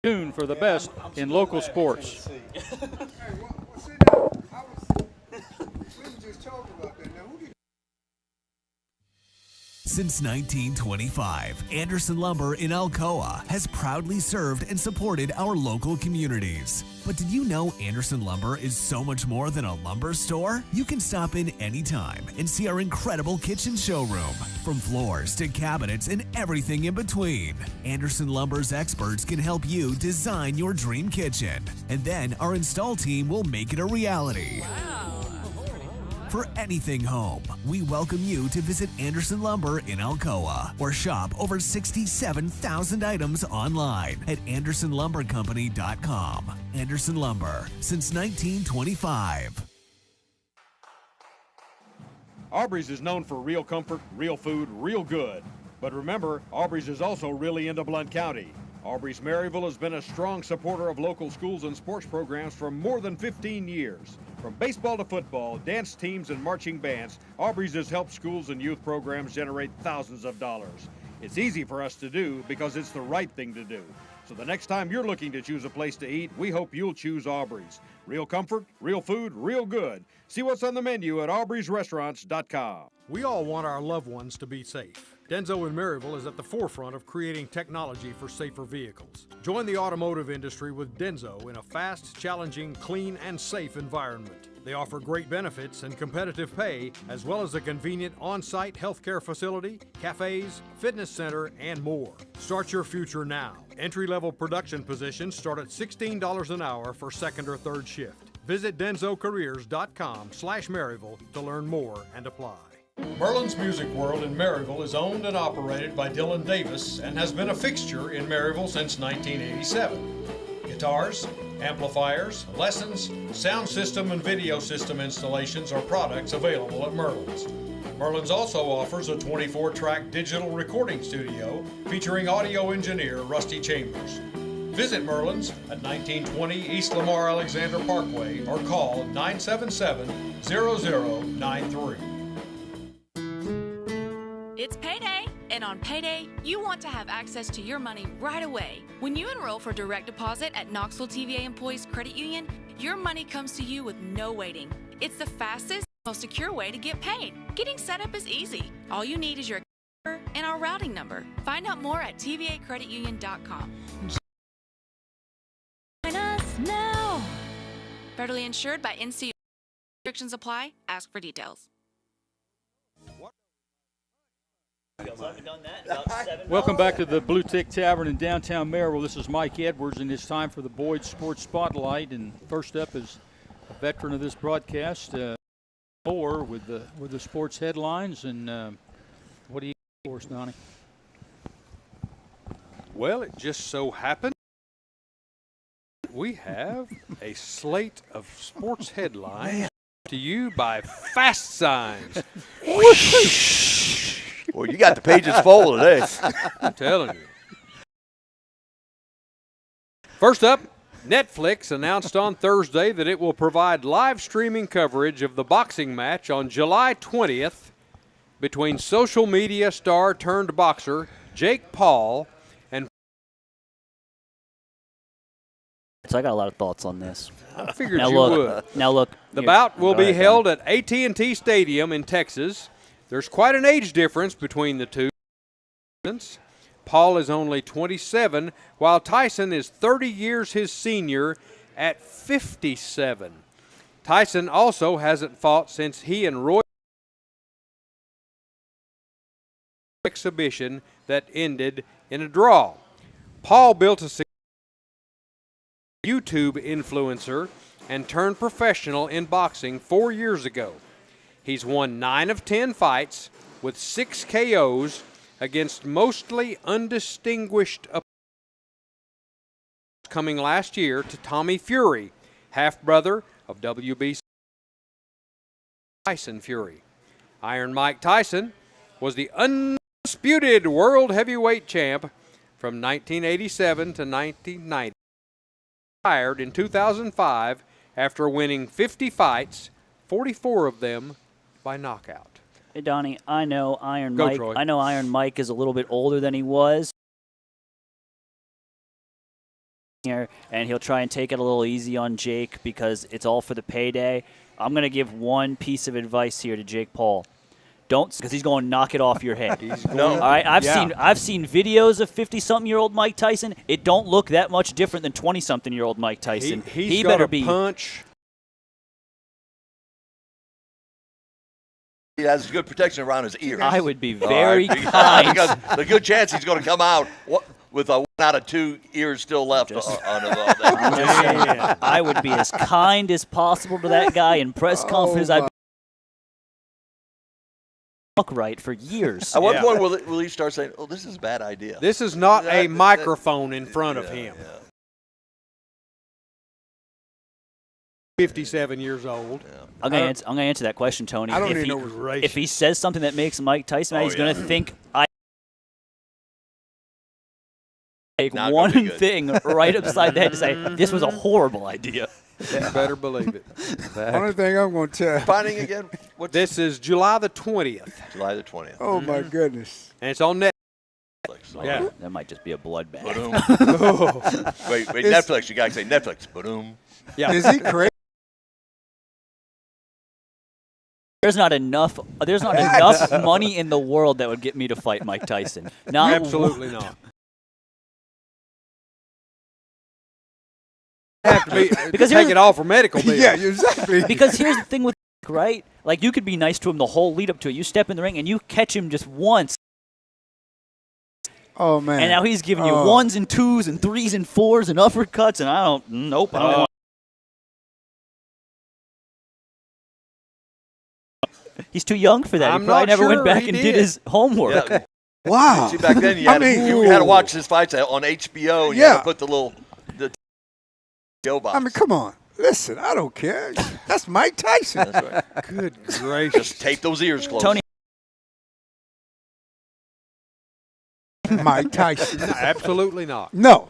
Speaker 2: tuned for the best in local sports.
Speaker 1: Since 1925, Anderson Lumber in Alcoa has proudly served and supported our local communities. But did you know Anderson Lumber is so much more than a lumber store? You can stop in anytime and see our incredible kitchen showroom. From floors to cabinets and everything in between, Anderson Lumber's experts can help you design your dream kitchen. And then our install team will make it a reality. For anything home, we welcome you to visit Anderson Lumber in Alcoa or shop over 67,000 items online at AndersonLumberCompany.com. Anderson Lumber, since 1925.
Speaker 10: Aubrey's is known for real comfort, real food, real good. But remember, Aubrey's is also really into Blount County. Aubrey's Maryville has been a strong supporter of local schools and sports programs for more than 15 years. From baseball to football, dance teams, and marching bands, Aubrey's has helped schools and youth programs generate thousands of dollars. It's easy for us to do because it's the right thing to do. So the next time you're looking to choose a place to eat, we hope you'll choose Aubrey's. Real comfort, real food, real good. See what's on the menu at aubreysrestaurants.com.
Speaker 6: We all want our loved ones to be safe. Denso in Maryville is at the forefront of creating technology for safer vehicles. Join the automotive industry with Denso in a fast, challenging, clean, and safe environment. They offer great benefits and competitive pay, as well as a convenient on-site healthcare facility, cafes, fitness center, and more. Start your future now. Entry-level production positions start at $16 an hour for second or third shift. Visit densocareers.com/Maryville to learn more and apply.
Speaker 14: Merlin's Music World in Maryville is owned and operated by Dylan Davis and has been a fixture in Maryville since 1987. Guitars, amplifiers, lessons, sound system, and video system installations are products available at Merlin's. Merlin's also offers a 24-track digital recording studio featuring audio engineer Rusty Chambers. Visit Merlin's at 1920 East Lamar Alexander Parkway or call 977-0093.
Speaker 8: It's payday, and on payday, you want to have access to your money right away. When you enroll for direct deposit at Knoxville TVA Employees Credit Union, your money comes to you with no waiting. It's the fastest, most secure way to get paid. Getting set up is easy. All you need is your account number and our routing number. Find out more at tvacreditunion.com. Join us now. Federally insured by NCO. Restrictions apply. Ask for details.
Speaker 2: Welcome back to the Blue Tick Tavern in downtown Maryville. This is Mike Edwards, and it's time for the Boyd Sports Spotlight. And first up is a veteran of this broadcast, Moore, with the sports headlines. And what do you got for us, Donnie?
Speaker 6: Well, it just so happened we have a slate of sports headlines to you by Fast Signs.
Speaker 3: Well, you got the pages full today.
Speaker 6: I'm telling you. First up, Netflix announced on Thursday that it will provide live streaming coverage of the boxing match on July 20th between social media star turned boxer Jake Paul and...
Speaker 7: So I got a lot of thoughts on this.
Speaker 6: I figured you would.
Speaker 7: Now look.
Speaker 6: The bout will be held at AT&T Stadium in Texas. There's quite an age difference between the two. Paul is only 27, while Tyson is 30 years his senior at 57. Tyson also hasn't fought since he and Roy exhibition that ended in a draw. Paul built a YouTube influencer and turned professional in boxing 4 years ago. He's won 9 of 10 fights with 6 KOs against mostly undistinguished opponents, coming last year to Tommy Fury, half-brother of WBC Tyson Fury. Iron Mike Tyson was the undisputed world heavyweight champ from 1987 to 1990. Retired in 2005 after winning 50 fights, 44 of them by knockout.
Speaker 7: Hey Donnie, I know Iron
Speaker 6: Go,
Speaker 7: Mike.
Speaker 6: Troy.
Speaker 7: I know Iron Mike is a little bit older than he was. Here, and he'll try and take it a little easy on Jake because it's all for the payday. I'm going to give one piece of advice here to Jake Paul. Don't, because he's going to knock it off your head.
Speaker 3: No.
Speaker 7: All right, I've seen videos of 50-something-year-old Mike Tyson. It don't look that much different than 20-something-year-old Mike Tyson.
Speaker 6: He
Speaker 7: better
Speaker 6: got a
Speaker 7: be
Speaker 6: punch.
Speaker 3: He has good protection around his ears.
Speaker 7: I would be very
Speaker 3: All right,
Speaker 7: kind.
Speaker 3: because the good chance he's going to come out with a 1 out of 2 ears still left on his
Speaker 7: I'm just saying, I would be as kind as possible to that guy in press conference. I've been right for years.
Speaker 3: At what point will he start saying, "Oh, this is a bad idea"?
Speaker 6: This is not a microphone in front of him. 57 years old.
Speaker 7: I'm gonna answer that question, Tony.
Speaker 4: I don't
Speaker 7: if
Speaker 4: even
Speaker 7: he,
Speaker 4: know it was racist.
Speaker 7: If he says something that makes Mike Tyson mad, he's gonna think I take
Speaker 3: Not
Speaker 7: one
Speaker 3: gonna be good.
Speaker 7: thing right upside the head to say this was a horrible idea.
Speaker 6: You better believe it.
Speaker 4: Only thing I'm going to tell.
Speaker 3: Finding again.
Speaker 6: This is July the 20th.
Speaker 3: July the 20th.
Speaker 4: Oh my goodness.
Speaker 6: And it's on Netflix.
Speaker 7: Yeah, that might just be a bloodbath.
Speaker 3: Wait, Netflix. You gotta say Netflix. Boom.
Speaker 6: Yeah.
Speaker 4: Is he crazy?
Speaker 7: There's not enough money in the world that would get me to fight Mike Tyson. Not
Speaker 6: Absolutely not. Have to be
Speaker 7: Because
Speaker 6: take
Speaker 7: here's-
Speaker 6: it all for medical bills.
Speaker 4: Yeah, exactly.
Speaker 7: Because here's the thing with right? Like you could be nice to him the whole lead up to it. You step in the ring and you catch him just once.
Speaker 4: Oh man.
Speaker 7: And now he's giving you 1s and 2s and 3s and 4s and uppercuts, and I don't want. He's too young for that.
Speaker 6: I'm
Speaker 7: He probably
Speaker 6: not
Speaker 7: never went
Speaker 6: sure
Speaker 7: back
Speaker 6: he
Speaker 7: and
Speaker 6: did.
Speaker 7: did his homework.
Speaker 3: Yeah.
Speaker 4: Wow.
Speaker 3: See, back then you had, you had to watch his fights on HBO. And you had to put the go box.
Speaker 4: I mean, come on. Listen, I don't care. That's Mike Tyson.
Speaker 3: That's right.
Speaker 6: Good gracious.
Speaker 3: Just tape those ears closed.
Speaker 7: Tony.
Speaker 4: Mike Tyson.
Speaker 6: No, absolutely not.
Speaker 4: No.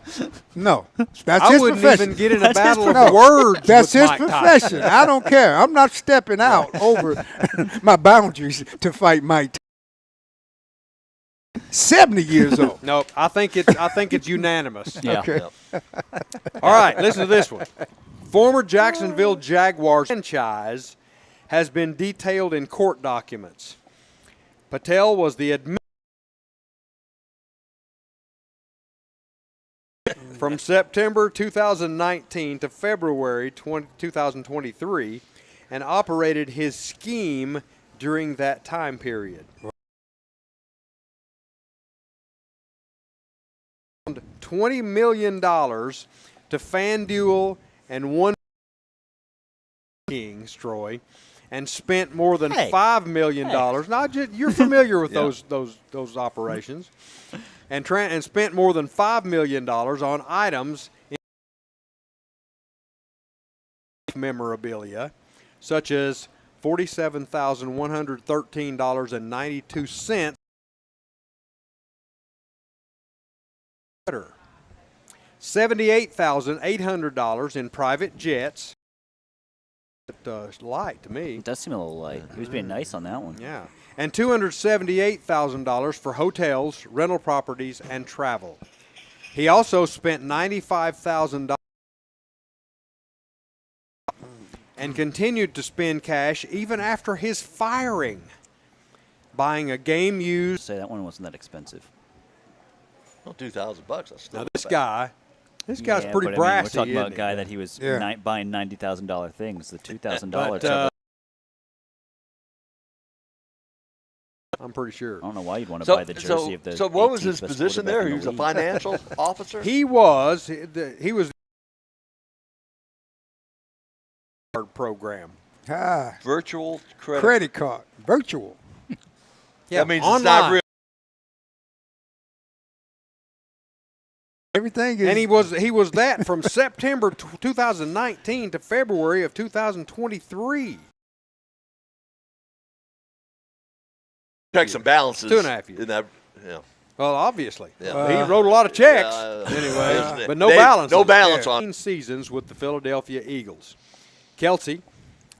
Speaker 4: That's
Speaker 6: I
Speaker 4: his
Speaker 6: wouldn't
Speaker 4: profession.
Speaker 6: even get in a battle of
Speaker 4: No,
Speaker 6: words
Speaker 4: That's
Speaker 6: with
Speaker 4: his
Speaker 6: Mike
Speaker 4: profession.
Speaker 6: Tyson.
Speaker 4: I don't care. I'm not stepping out over my boundaries to fight Mike Tyson. 70 years old.
Speaker 6: No, I think it's unanimous.
Speaker 7: Yeah.
Speaker 4: Okay.
Speaker 6: All right, listen to this one. Former Jacksonville Jaguars franchise has been detailed in court documents. Patel was the from September 2019 to February 2023 and operated his scheme during that time period. $20 million to FanDuel and one Kings, Troy, and spent more than $5 million. Now, you're familiar with those operations, and spent more than $5 million on items in memorabilia, such as $47,113.92. $78,800 in private jets. Light to me.
Speaker 7: It does seem a little light. He was being nice on that one.
Speaker 6: Yeah. And $278,000 for hotels, rental properties, and travel. He also spent $95,000 and continued to spend cash even after his firing, buying a game-used.
Speaker 7: Say that one wasn't that expensive.
Speaker 3: Well, $2,000. That's still
Speaker 6: Now this guy's
Speaker 7: Yeah,
Speaker 6: pretty
Speaker 7: but,
Speaker 6: brassy.
Speaker 7: I mean, we're talking about a
Speaker 6: isn't
Speaker 7: guy
Speaker 6: he?
Speaker 7: that he was
Speaker 4: Yeah.
Speaker 7: buying $90,000 things. The $2,000.
Speaker 6: But, I'm pretty sure.
Speaker 7: I don't know why you'd want to buy the jersey of the.
Speaker 3: So what was
Speaker 7: 18th
Speaker 3: his
Speaker 7: best
Speaker 3: position
Speaker 7: quarterback
Speaker 3: there?
Speaker 7: in
Speaker 3: He
Speaker 7: the
Speaker 3: was a
Speaker 7: league.
Speaker 3: financial officer?
Speaker 6: He was program.
Speaker 3: Virtual
Speaker 4: Credit card. Virtual.
Speaker 6: Yeah,
Speaker 3: that means
Speaker 6: online.
Speaker 3: it's not real.
Speaker 4: Everything is.
Speaker 6: And he was that from September 2019 to February of 2023.
Speaker 3: Checks and balances.
Speaker 6: 2.5 years.
Speaker 3: In that, yeah.
Speaker 6: Well, obviously.
Speaker 3: Yeah.
Speaker 6: He wrote a lot of checks.
Speaker 3: Anyway,
Speaker 6: but no balance.
Speaker 3: No balance on
Speaker 6: 15 seasons with the Philadelphia Eagles. Kelsey,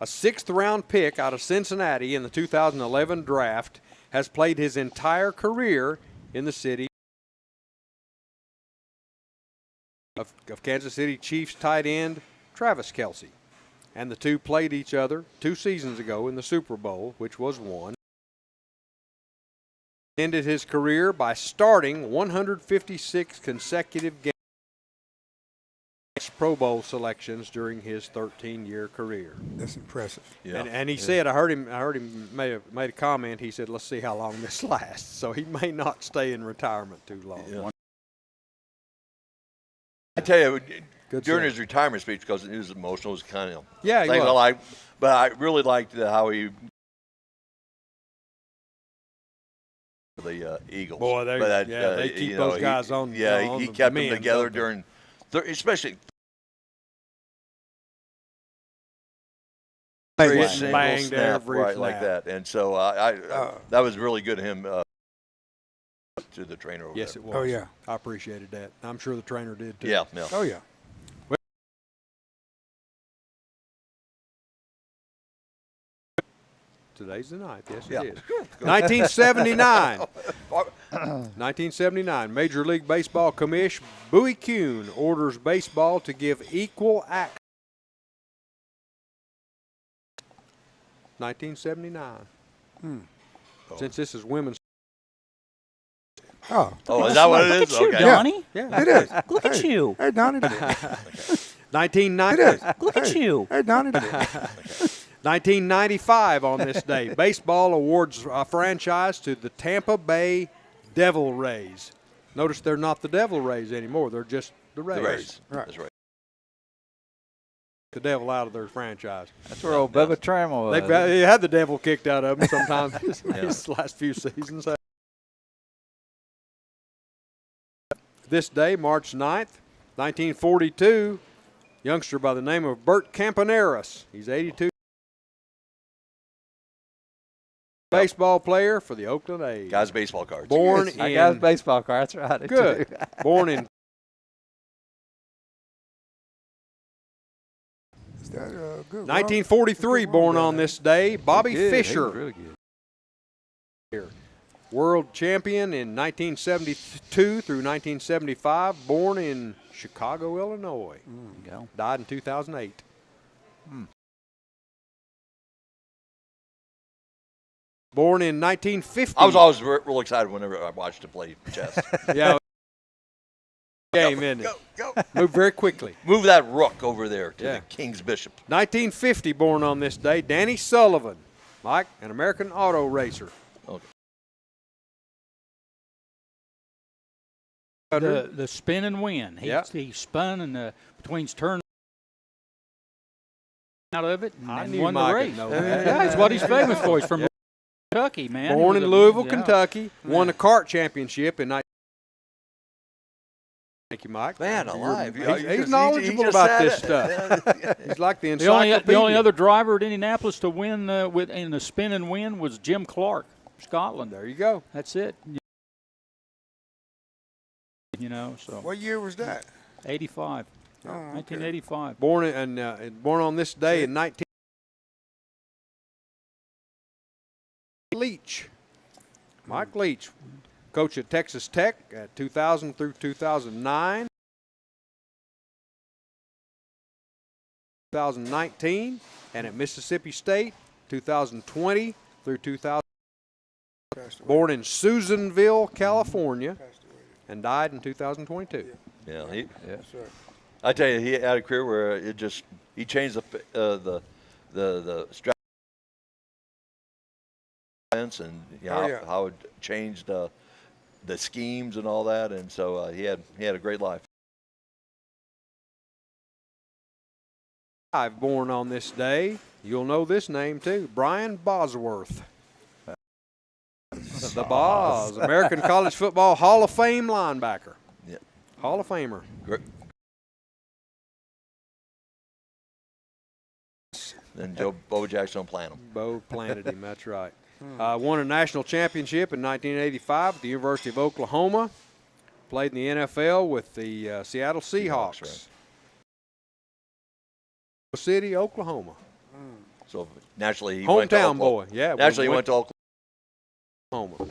Speaker 6: a 6th-round pick out of Cincinnati in the 2011 draft, has played his entire career in the city of Kansas City Chiefs tight end Travis Kelsey. And the two played each other 2 seasons ago in the Super Bowl, which was won. Ended his career by starting 156 consecutive games, Pro Bowl selections during his 13-year career.
Speaker 4: That's impressive.
Speaker 3: Yeah.
Speaker 6: And he said, I heard him made a comment. He said, "Let's see how long this lasts." So he may not stay in retirement too long.
Speaker 3: Yeah. I tell you,
Speaker 6: Good
Speaker 3: during
Speaker 6: stuff.
Speaker 3: his retirement speech, because it was emotional, it was kind of
Speaker 6: Yeah, he
Speaker 3: things I
Speaker 6: was.
Speaker 3: like, but I really liked how he the Eagles.
Speaker 6: Boy, they-
Speaker 3: But
Speaker 6: yeah, they keep
Speaker 3: you know,
Speaker 6: those guys on-
Speaker 3: Yeah,
Speaker 6: on
Speaker 3: he
Speaker 6: the
Speaker 3: kept them
Speaker 6: men,
Speaker 3: together
Speaker 6: don't they?
Speaker 3: during, especially
Speaker 6: Banged
Speaker 3: every single snap,
Speaker 6: every
Speaker 3: right, like
Speaker 6: snap.
Speaker 3: that. And so that was really good of him to the trainer over
Speaker 6: Yes,
Speaker 3: there.
Speaker 6: it was.
Speaker 4: Oh, yeah.
Speaker 6: I appreciated that. I'm sure the trainer did too.
Speaker 3: Yeah, yeah.
Speaker 4: Oh, yeah.
Speaker 6: Today's the ninth. Yes,
Speaker 3: Yeah.
Speaker 6: it is. 1979. 1979. Major League Baseball Commish Bowie Kuhn orders baseball to give equal access. 1979. Since this is women's.
Speaker 4: Oh.
Speaker 3: Oh, is that what it is?
Speaker 7: Look at you,
Speaker 3: Okay.
Speaker 7: Donnie.
Speaker 6: Yeah.
Speaker 4: It is.
Speaker 7: Look at you.
Speaker 4: Hey, Donnie.
Speaker 6: 1990.
Speaker 4: It is.
Speaker 7: Look at you.
Speaker 4: Hey, Donnie.
Speaker 6: 1995 on this day, baseball awards a franchise to the Tampa Bay Devil Rays. Notice they're not the Devil Rays anymore. They're just the Rays.
Speaker 3: The Rays.
Speaker 4: Right.
Speaker 3: That's right.
Speaker 6: The devil out of their franchise.
Speaker 5: That's where old Bubba Trammell was.
Speaker 6: They had the devil kicked out of them sometimes
Speaker 3: Yeah.
Speaker 6: these last few seasons. This day, March 9th, 1942, youngster by the name of Bert Campaneris. He's 82. Baseball player for the Oakland A's.
Speaker 3: Guys, baseball cards.
Speaker 6: Born
Speaker 5: I
Speaker 6: in
Speaker 5: got his baseball card. That's right.
Speaker 6: good. Born in
Speaker 4: Is that good?
Speaker 6: 1943, born on this day, Bobby
Speaker 5: Good. He was
Speaker 6: Fischer.
Speaker 5: really good.
Speaker 6: World champion in 1972 through 1975, born in Chicago, Illinois.
Speaker 7: Go.
Speaker 6: Died in 2008. Born in 1950.
Speaker 3: I was always real excited whenever I watched him play chess.
Speaker 6: Yeah. Game, isn't it?
Speaker 3: Go.
Speaker 6: Moved very quickly.
Speaker 3: Move that rook over there to
Speaker 6: Yeah.
Speaker 3: the King's Bishop.
Speaker 6: 1950, born on this day, Danny Sullivan. Mike, an American auto racer.
Speaker 3: Okay.
Speaker 2: The spin and win. He spun and between turns out of it
Speaker 6: I
Speaker 2: and
Speaker 6: knew
Speaker 2: won the
Speaker 6: Mike would
Speaker 2: race.
Speaker 6: know that.
Speaker 2: Yeah, that's what he's famous for. He's from Kentucky, man.
Speaker 6: Born
Speaker 2: He
Speaker 6: in
Speaker 2: was a-
Speaker 6: Louisville,
Speaker 2: yeah.
Speaker 6: Kentucky. Won the kart championship in 19. Thank you, Mike.
Speaker 3: Man alive. Yeah,
Speaker 6: He's
Speaker 3: he just
Speaker 6: knowledgeable
Speaker 3: said
Speaker 6: about this
Speaker 3: it.
Speaker 6: stuff. He's like the
Speaker 2: The only
Speaker 6: encyclopedia.
Speaker 2: other driver at Indianapolis to win in the spin and win was Jim Clark, Scotland.
Speaker 6: There you go.
Speaker 2: That's it. You know, so
Speaker 4: What year was that?
Speaker 2: 85,
Speaker 4: Oh, okay.
Speaker 2: 1985.
Speaker 6: Born born on this day in 19. Leach, Mike Leach, coach at Texas Tech at 2000 through 2009. 2019, and at Mississippi State 2020 through 2000. Born in Susanville, California, and died in 2022.
Speaker 3: Yeah, I tell you, he had a career where he changed the strategy and how it changed the schemes and all that, and so he had a great life.
Speaker 6: Born on this day, you'll know this name too, Brian Bosworth. The Boz, American College Football Hall of Fame linebacker.
Speaker 3: Yeah.
Speaker 6: Hall of Famer.
Speaker 3: Great. Then Bo Jackson planted him.
Speaker 6: Bo planted him, that's right. Won a national championship in 1985 at the University of Oklahoma. Played in the NFL with the Seattle Seahawks.
Speaker 3: Right.
Speaker 6: City, Oklahoma.
Speaker 3: So naturally he
Speaker 6: Hometown
Speaker 3: went to Oklahoma.
Speaker 6: boy, yeah.
Speaker 3: Naturally he went to Oklahoma.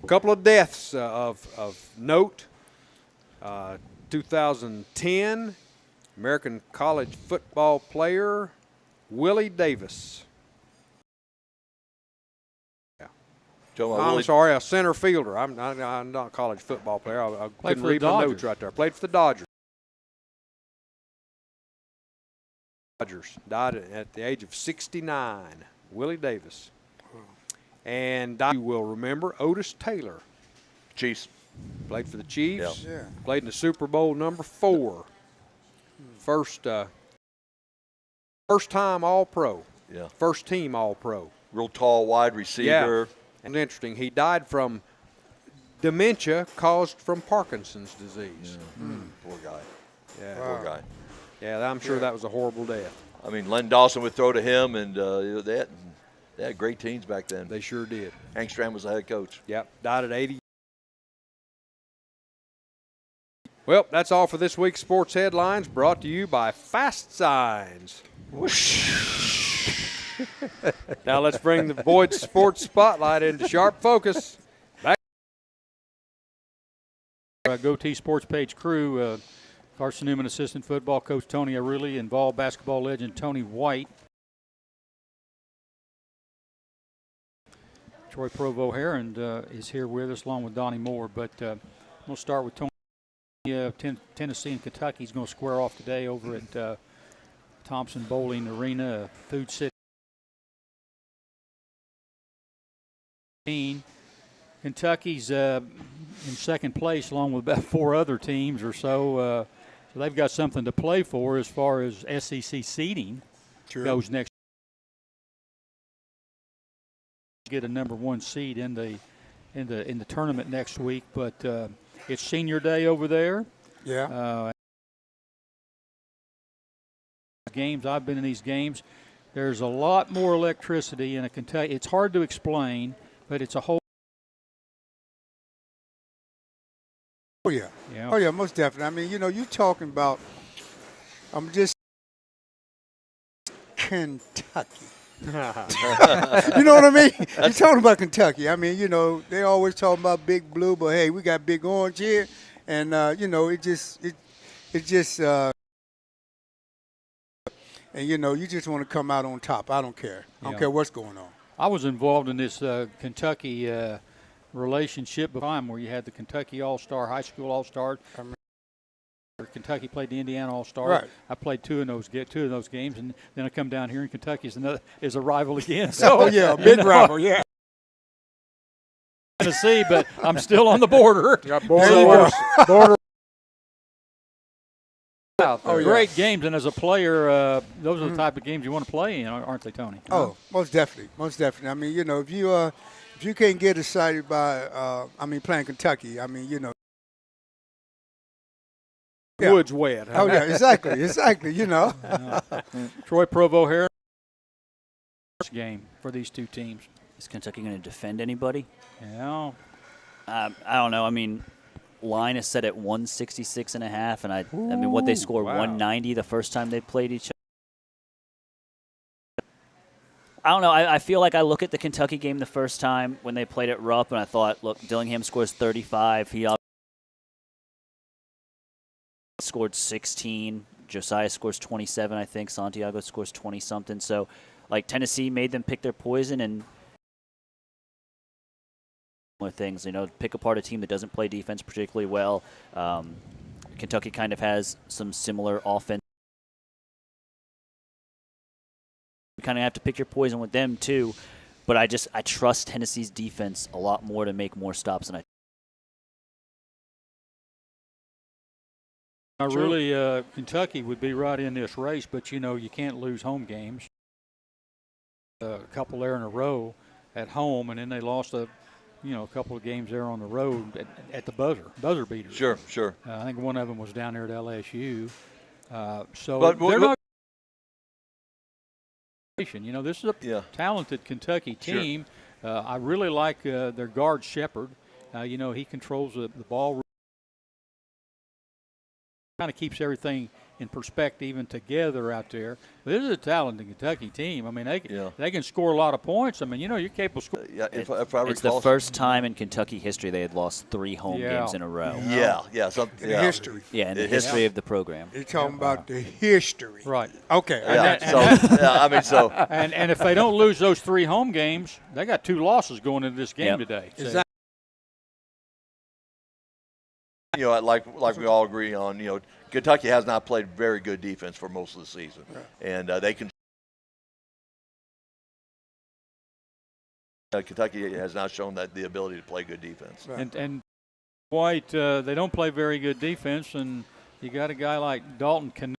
Speaker 6: A couple of deaths of note. 2010, American college football player Willie Davis. Yeah. I'm sorry, a center fielder. I'm not a college football player. I couldn't
Speaker 2: for the
Speaker 6: read my notes
Speaker 2: Dodgers.
Speaker 6: right there. Played for the Dodgers. Died at the age of 69. Willie Davis. And you will remember Otis Taylor.
Speaker 3: Chiefs.
Speaker 6: Played for the Chiefs.
Speaker 4: Yeah.
Speaker 6: Played in the Super Bowl #4. First time All-Pro.
Speaker 3: Yeah.
Speaker 6: First team All-Pro.
Speaker 3: Real tall, wide receiver.
Speaker 6: Yeah. And interesting, he died from dementia caused from Parkinson's disease.
Speaker 3: Poor guy.
Speaker 6: Yeah.
Speaker 3: Poor guy.
Speaker 6: Yeah, I'm sure that was a horrible death.
Speaker 3: I mean, Len Dawson would throw to him, and they had great teams back then.
Speaker 6: They sure did.
Speaker 3: Hank Stram was the head coach.
Speaker 6: Yep, died at 80. Well, that's all for this week's Sports Headlines, brought to you by Fast Signs. Now let's bring the Boyd Sports Spotlight into sharp focus. Back.
Speaker 2: Goatee Sports Page crew, Carson Newman, assistant football coach Tony Aruli, and Vol basketball legend Tony White. Troy Provo Heron is here with us along with Donnie Moore, but we'll start with Tony. Tennessee and Kentucky is going to square off today over at Thompson Bowling Arena, Food City. Kentucky's in second place along with about 4 other teams or so. So they've got something to play for as far as SEC seeding goes next. Get a #1 seed in the tournament next week, but it's senior day over there.
Speaker 4: Yeah.
Speaker 2: Games, I've been in these games. There's a lot more electricity in a Kentucky. It's hard to explain, but it's a whole.
Speaker 4: Oh, yeah.
Speaker 2: Yeah.
Speaker 4: Oh, yeah, most definitely. I mean, you know, you're talking about, I'm just Kentucky. You know what I mean? You're talking about Kentucky. I mean, you know, they always talking about Big Blue, but hey, we got Big Orange here, and you know, it just, and you know, you just want to come out on top. I don't care. I don't care what's going on.
Speaker 2: I was involved in this Kentucky relationship time where you had the Kentucky All-Star, high school All-Star. Kentucky played the Indiana All-Star.
Speaker 4: Right.
Speaker 2: I played two of those games, and then I come down here, and Kentucky is a rival again. So,
Speaker 4: oh yeah, a big rival, yeah.
Speaker 2: Tennessee, but I'm still on the border.
Speaker 6: Border.
Speaker 2: Great games, and as a player, those are the type of games you want to play in, aren't they, Tony?
Speaker 4: Oh, most definitely, most definitely. I mean, you know, if you can't get excited by, playing Kentucky, I mean, you know. Yeah.
Speaker 6: Woods wet. Huh?
Speaker 4: Oh yeah, exactly. You know.
Speaker 2: Troy Provo Heron. Game for these two teams.
Speaker 7: Is Kentucky going to defend anybody?
Speaker 2: Yeah.
Speaker 7: I don't know. I mean, line is set at 166.5, and I mean, what they scored 190 the first time they played each other. I don't know. I feel like I look at the Kentucky game the first time when they played at Rupp, and I thought, look, Dillingham scores 35. He scored 16. Josiah scores 27, I think. Santiago scores 20-something. So, like, Tennessee made them pick their poison and things, you know, pick apart a team that doesn't play defense particularly well. Kentucky kind of has some similar offense. You kind of have to pick your poison with them too, but I trust Tennessee's defense a lot more to make more stops than
Speaker 2: Kentucky would be right in this race, but you know you can't lose home games. A couple there in a row at home, and then they lost a couple of games there on the road at the buzzer beaters.
Speaker 3: Sure.
Speaker 2: I think one of them was down there at LSU.
Speaker 3: But
Speaker 2: they're not. You know, this is a talented Kentucky team. Sure. I really like their guard Shepard. You know, he controls the ball. Kind of keeps everything in perspective and together out there. This is a talented Kentucky team. I mean, they can score a lot of points. I mean, you know, you're capable of scoring.
Speaker 3: Yeah,
Speaker 7: It's the first time in Kentucky history they had lost 3 home games in a row.
Speaker 4: In history.
Speaker 7: Yeah, in the history of the program.
Speaker 4: You're talking about the history.
Speaker 2: Right.
Speaker 4: Okay.
Speaker 2: And if they don't lose those 3 home games, they got 2 losses going into this game today.
Speaker 4: Exactly.
Speaker 3: You know, like we all agree on, you know, Kentucky has not played very good defense for most of the season, and they can. Kentucky has not shown that the ability to play good defense.
Speaker 2: And White, they don't play very good defense, and you got a guy like Dalton can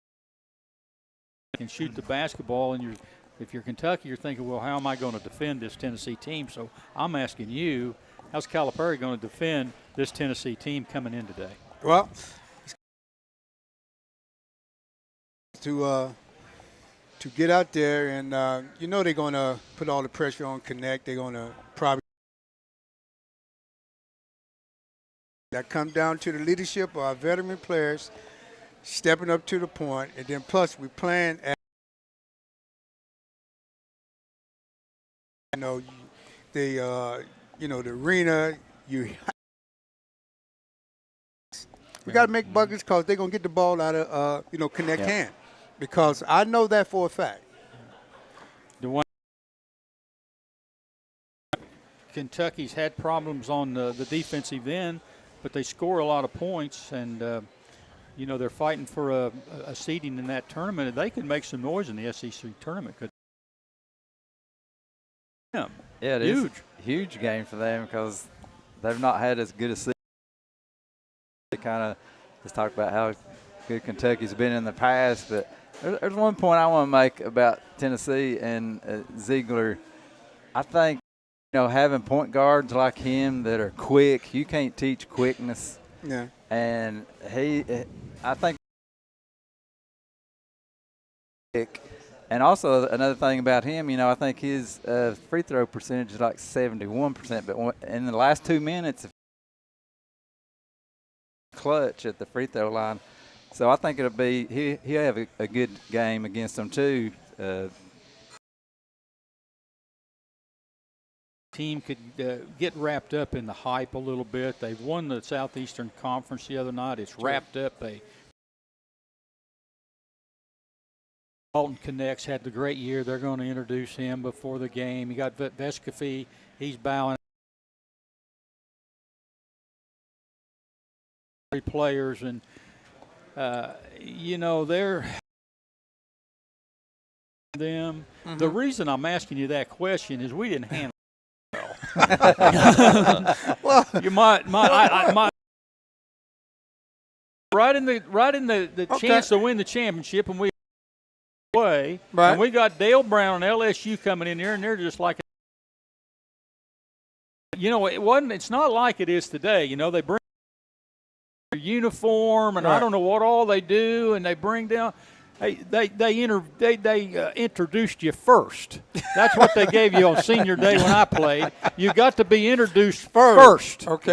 Speaker 2: shoot the basketball, and if you're Kentucky, you're thinking, well, how am I going to defend this Tennessee team? So I'm asking you, how's Calipari going to defend this Tennessee team coming in today?
Speaker 4: Well, to get out there and you know they're going to put all the pressure on Connect. They're going to probably that comes down to the leadership of our veteran players stepping up to the point, and then plus we're playing at the arena. We got to make buckets because they're going to get the ball out of, Connect hand. Because I know that for a fact.
Speaker 2: Kentucky's had problems on the defensive end, but they score a lot of points, and, they're fighting for a seeding in that tournament. And they could make some noise in the SEC tournament.
Speaker 5: Yeah, it is a huge game for them because they've not had as good a season. They kind of just talk about how good Kentucky's been in the past, but there's one point I want to make about Tennessee and Ziegler. I think, having point guards like him that are quick, you can't teach quickness.
Speaker 4: Yeah.
Speaker 5: And I think. And also another thing about him, I think his free throw percentage is like 71%, but in the last 2 minutes, clutch at the free throw line. So I think it'll be he'll have a good game against them too.
Speaker 2: Team could get wrapped up in the hype a little bit. They've won the Southeastern Conference the other night. It's wrapped up. Dalton Connects had the great year. They're going to introduce him before the game. You got Vescovi. He's bowing. Players, and they're them.
Speaker 4: Mm-hmm.
Speaker 2: The reason I'm asking you that question is we didn't handle it well. You might right in the chance to win the championship, and we away.
Speaker 4: Right.
Speaker 2: And we got Dale Brown and LSU coming in there, and they're just like, it's not like it is today. They bring uniform, and I don't know what all they do, and they bring down. Hey, they introduced you first. That's what they gave you on senior day when I played. You got to be introduced first.
Speaker 4: Okay.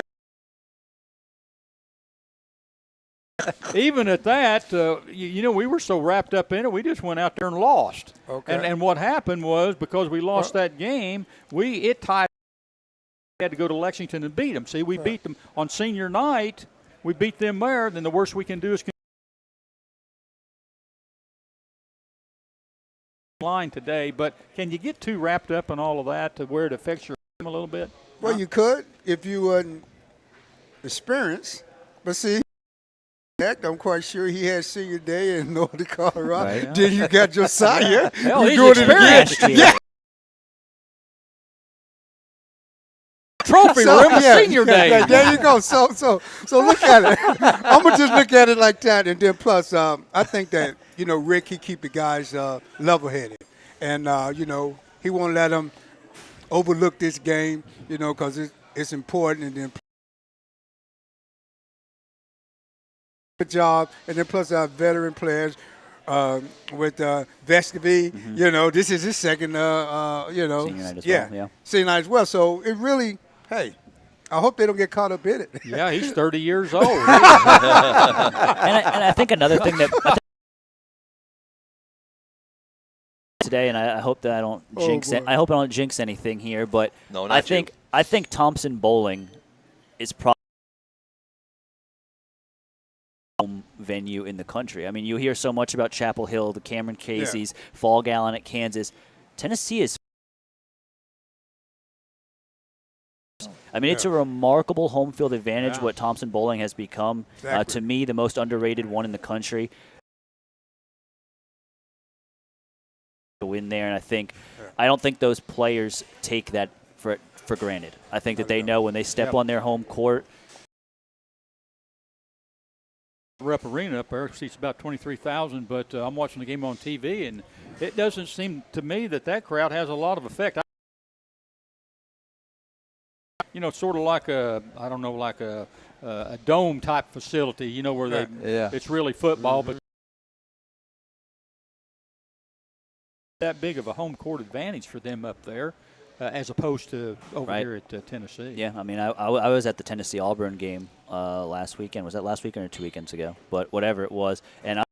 Speaker 2: Even at that, we were so wrapped up in it, we just went out there and lost.
Speaker 4: Okay.
Speaker 2: And what happened was, because we lost that game, it tied. We had to go to Lexington and beat them. See, we beat them on senior night. We beat them there. Then the worst we can do is line today. But can you get too wrapped up in all of that to where it affects your game a little bit?
Speaker 4: Well, you could if you wasn't experienced. But see, I'm quite sure he had senior day in Northern Colorado.
Speaker 2: Right.
Speaker 4: Then you got Josiah.
Speaker 2: Hell, he's experienced.
Speaker 4: Yeah.
Speaker 2: Trophy room, senior day.
Speaker 4: There you go. So look at it. I'm gonna just look at it like that, and then plus, I think that Rick, he keep the guys level-headed, and he won't let them overlook this game, because it's important, and then good job, and then plus our veteran players. With Vescovi, this is his second,
Speaker 7: Senior night as well.
Speaker 9: Senior
Speaker 4: night as well. So it really, hey, I hope they don't get caught up in it.
Speaker 2: Yeah, he's 30 years old.
Speaker 7: And I think another thing that today, and I hope that I don't jinx it. I hope I don't jinx anything here, but
Speaker 3: No, not you.
Speaker 7: I think Thompson Bowling is probably home venue in the country. I mean, you hear so much about Chapel Hill, the Cameron Casey's, Fall Gallon at Kansas. Tennessee is. I mean, it's a remarkable home field advantage what Thompson Bowling has become. To me, the most underrated one in the country. To win there, and I don't think those players take that for granted. I think that they know when they step on their home court.
Speaker 2: Rupp Arena up there seats about 23,000, but I'm watching the game on TV, and it doesn't seem to me that crowd has a lot of effect. You know, sort of like a dome type facility. You know, where it's really football, but that big of a home court advantage for them up there, as opposed to over here at Tennessee.
Speaker 7: Yeah, I mean, I was at the Tennessee-Auburn game last weekend. Was that last weekend or 2 weekends ago? But whatever it was, and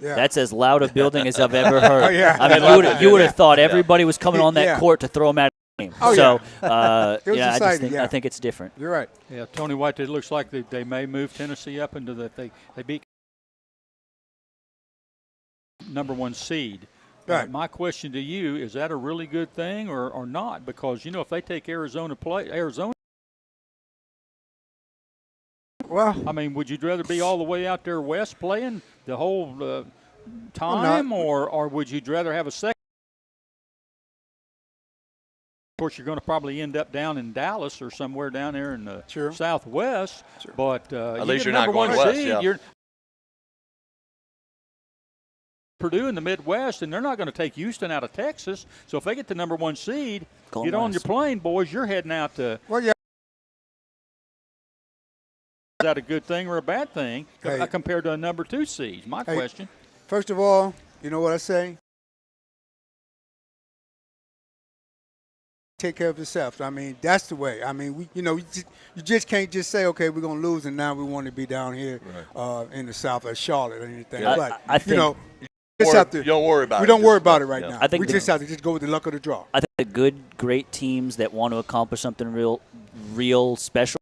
Speaker 7: that's as loud a building as I've ever heard. I mean, you would have thought everybody was coming on that court to throw them out. I think it's different.
Speaker 4: You're right.
Speaker 2: Yeah, Tony White. It looks like they may move Tennessee up into they beat #1 seed.
Speaker 4: Right.
Speaker 2: My question to you is that a really good thing or not? Because if they take Arizona.
Speaker 4: Well,
Speaker 2: I mean, would you rather be all the way out there west playing the whole time, or would you rather have a second? Of course, you're going to probably end up down in Dallas or somewhere down there in the Southwest. But
Speaker 3: at least you're not going west.
Speaker 2: Purdue in the Midwest, and they're not going to take Houston out of Texas. So if they get the #1 seed, get on your plane, boys. You're heading out to.
Speaker 4: Well, yeah.
Speaker 2: Is that a good thing or a bad thing compared to a #2 seed? My question.
Speaker 4: First of all, you know what I say? Take care of yourself. I mean, that's the way. I mean, you just can't just say, okay, we're going to lose, and now we want to be down here in the South or Charlotte or anything.
Speaker 7: Yeah,
Speaker 4: but,
Speaker 3: you don't worry about it.
Speaker 4: We don't worry about it right now.
Speaker 7: We
Speaker 4: just have to just go with the luck of the draw.
Speaker 7: I think the good, great teams that want to accomplish something real special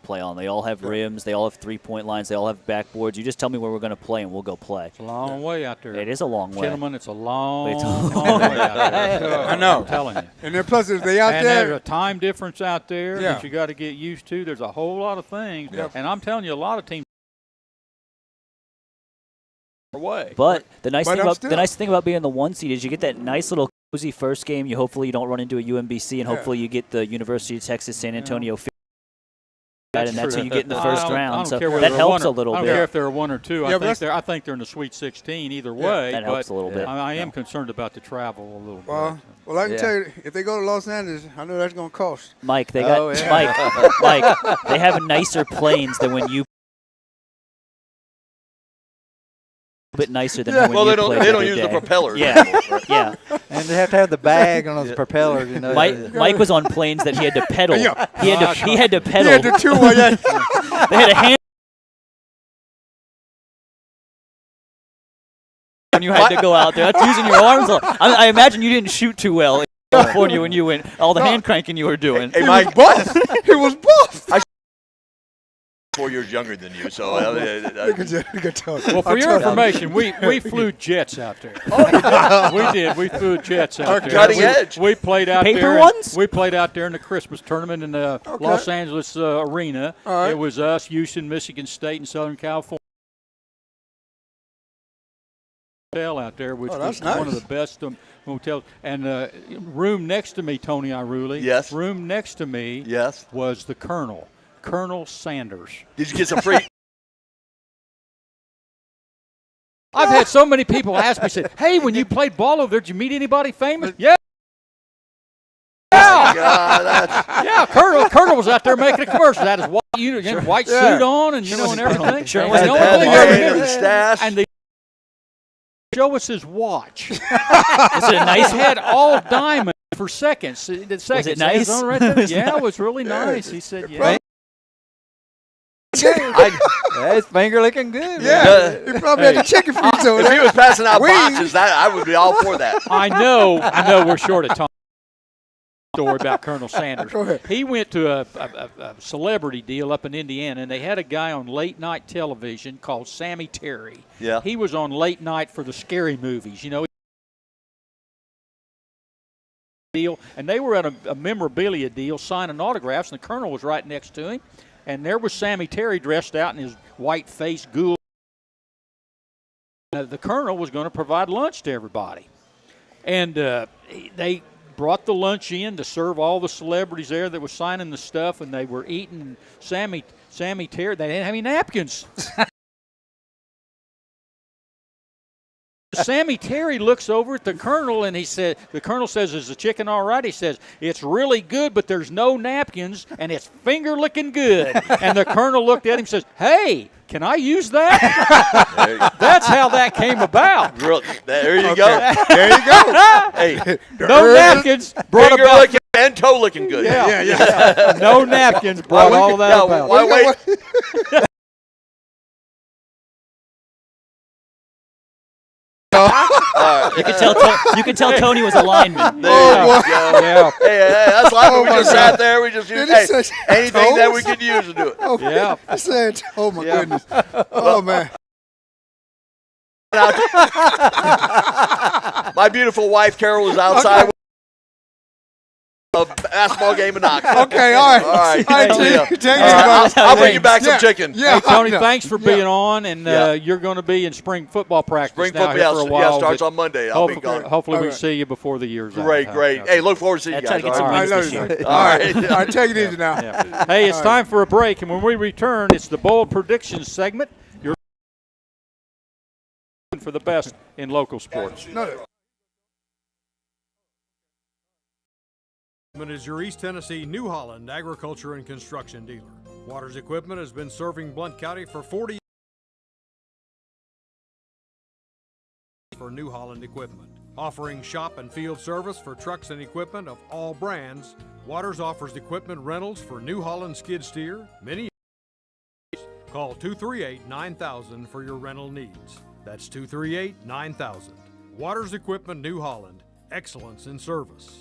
Speaker 7: play on. They all have rims. They all have three-point lines. They all have backboards. You just tell me where we're going to play, and we'll go play.
Speaker 2: It's a long way out there.
Speaker 7: It is a long way.
Speaker 2: Gentlemen, it's a long way out there.
Speaker 4: I know.
Speaker 2: I'm telling you.
Speaker 4: And then plus, if they out
Speaker 2: and
Speaker 4: there.
Speaker 2: there's a time difference out there that you got to get used to. There's a whole lot of things.
Speaker 4: Yeah.
Speaker 2: And I'm telling you, a lot of teams away.
Speaker 7: But the nice thing about being the 1 seed is you get that nice little cozy first game. Hopefully you don't run into a UMBC, and hopefully you get the University of Texas San Antonio. And that's who you get in the first round. So that helps a little bit.
Speaker 2: I don't care if they're 1 or 2. I think they're in the Sweet 16 either way.
Speaker 7: That helps a little bit.
Speaker 2: I am concerned about the travel a little bit.
Speaker 4: Well, I can tell you, if they go to Los Angeles, I know that's going to cost.
Speaker 7: Mike, they got Mike. They have nicer planes than when you. Bit nicer than when
Speaker 3: they
Speaker 7: you
Speaker 3: don't use the propellers.
Speaker 7: Yeah.
Speaker 5: And they have to have the bag on those propellers. You know.
Speaker 7: Mike was on planes that he had to pedal. He had to pedal.
Speaker 4: He had to
Speaker 7: They had a hand. When you had to go out there, that's using your arms. I imagine you didn't shoot too well in California when you went. All the hand cranking you were doing.
Speaker 3: Hey, Mike,
Speaker 4: he was buff.
Speaker 3: 4 years younger than you, so
Speaker 2: well, for your information, we flew jets out there. We did. We flew jets out there.
Speaker 3: Cutting edge.
Speaker 2: We played out
Speaker 7: Paper
Speaker 2: there.
Speaker 7: ones?
Speaker 2: We played out there in the Christmas tournament in the Los Angeles arena.
Speaker 4: Right.
Speaker 2: It was us, Houston, Michigan State, and Southern California. Hotel out there, which was one of the best hotels. And room next to me, Tony Iruli.
Speaker 3: Yes.
Speaker 2: Room next to me.
Speaker 3: Yes.
Speaker 2: Was the Colonel. Colonel Sanders.
Speaker 3: Did you get some free?
Speaker 2: I've had so many people ask me, say, "Hey, when you played ball over there, did you meet anybody famous?" Yeah. Yeah, Colonel was out there making a commercial. Had his white suit on, and and everything.
Speaker 7: Sure,
Speaker 2: and they show us his watch.
Speaker 7: Was it a nice
Speaker 2: He had all diamond for seconds.
Speaker 7: Was it nice?
Speaker 2: Yeah, it was really nice. He said, "Yeah."
Speaker 5: good. Yeah, his finger looking good.
Speaker 4: Yeah, he probably had the chicken feet over
Speaker 3: If
Speaker 4: there.
Speaker 3: he was passing out
Speaker 4: Wings.
Speaker 3: boxes, I would be all for that.
Speaker 2: I know we're short of time. Story about Colonel Sanders.
Speaker 4: Go ahead.
Speaker 2: He went to a celebrity deal up in Indiana, and they had a guy on late night television called Sammy Terry.
Speaker 3: Yeah.
Speaker 2: He was on late night for the scary movies, you know. Deal, and they were at a memorabilia deal signing autographs, and the Colonel was right next to him, and there was Sammy Terry dressed out in his white face ghoul. The Colonel was going to provide lunch to everybody, and they brought the lunch in to serve all the celebrities there that were signing the stuff, and they were eating Sammy Terry. They didn't have any napkins. Sammy Terry looks over at the Colonel, and the Colonel says, "Is the chicken all right?" He says, "It's really good, but there's no napkins, and it's finger looking good." And the Colonel looked at him and says, "Hey, can I use that?" That's how that came about.
Speaker 3: There you go.
Speaker 4: There you go.
Speaker 3: Hey,
Speaker 2: No napkins brought
Speaker 3: finger
Speaker 2: about.
Speaker 3: looking and toe looking good.
Speaker 2: Yeah. No napkins brought all that about.
Speaker 3: Why wait?
Speaker 7: You could tell Tony was a lineman.
Speaker 3: There you go.
Speaker 2: Yeah.
Speaker 3: Hey, that's why we just
Speaker 4: God.
Speaker 3: sat there. We just used
Speaker 4: Did he say
Speaker 3: anything that we
Speaker 4: toes?
Speaker 3: could use to do it.
Speaker 4: Oh,
Speaker 2: Yeah.
Speaker 4: I said, oh my goodness. Oh man.
Speaker 3: My beautiful wife Carol is outside. A basketball game in Knoxville.
Speaker 4: Okay, all right.
Speaker 3: All right.
Speaker 4: Take it easy,
Speaker 3: I'll bring you back some chicken.
Speaker 2: Hey, Tony, thanks for being
Speaker 4: Yeah.
Speaker 2: on, and you're going to be in spring football practice
Speaker 3: Spring
Speaker 2: now
Speaker 3: football,
Speaker 2: here for a while.
Speaker 3: starts
Speaker 2: but
Speaker 3: on Monday. I'll be gone.
Speaker 2: Hopefully
Speaker 4: All
Speaker 2: we
Speaker 4: right.
Speaker 2: see you before the year's
Speaker 3: Great,
Speaker 2: out.
Speaker 3: great. Hey, look forward to seeing you
Speaker 7: Try
Speaker 3: guys.
Speaker 7: to get some
Speaker 3: all
Speaker 4: I
Speaker 7: wings
Speaker 3: right.
Speaker 4: love
Speaker 7: this
Speaker 4: you.
Speaker 7: year.
Speaker 4: All right. All right, take it easy now.
Speaker 2: Yeah. Hey, it's time for a break, and when we return, it's the Bold Predictions segment. You're for the best in local sports.
Speaker 10: Is your East Tennessee New Holland agriculture and construction dealer. Waters Equipment has been serving Blount County for 40 years for New Holland equipment. Offering shop and field service for trucks and equipment of all brands, Waters offers equipment rentals for New Holland skid steer, mini. Call 238-9000 for your rental needs. That's 238-9000. Waters Equipment New Holland, excellence in service.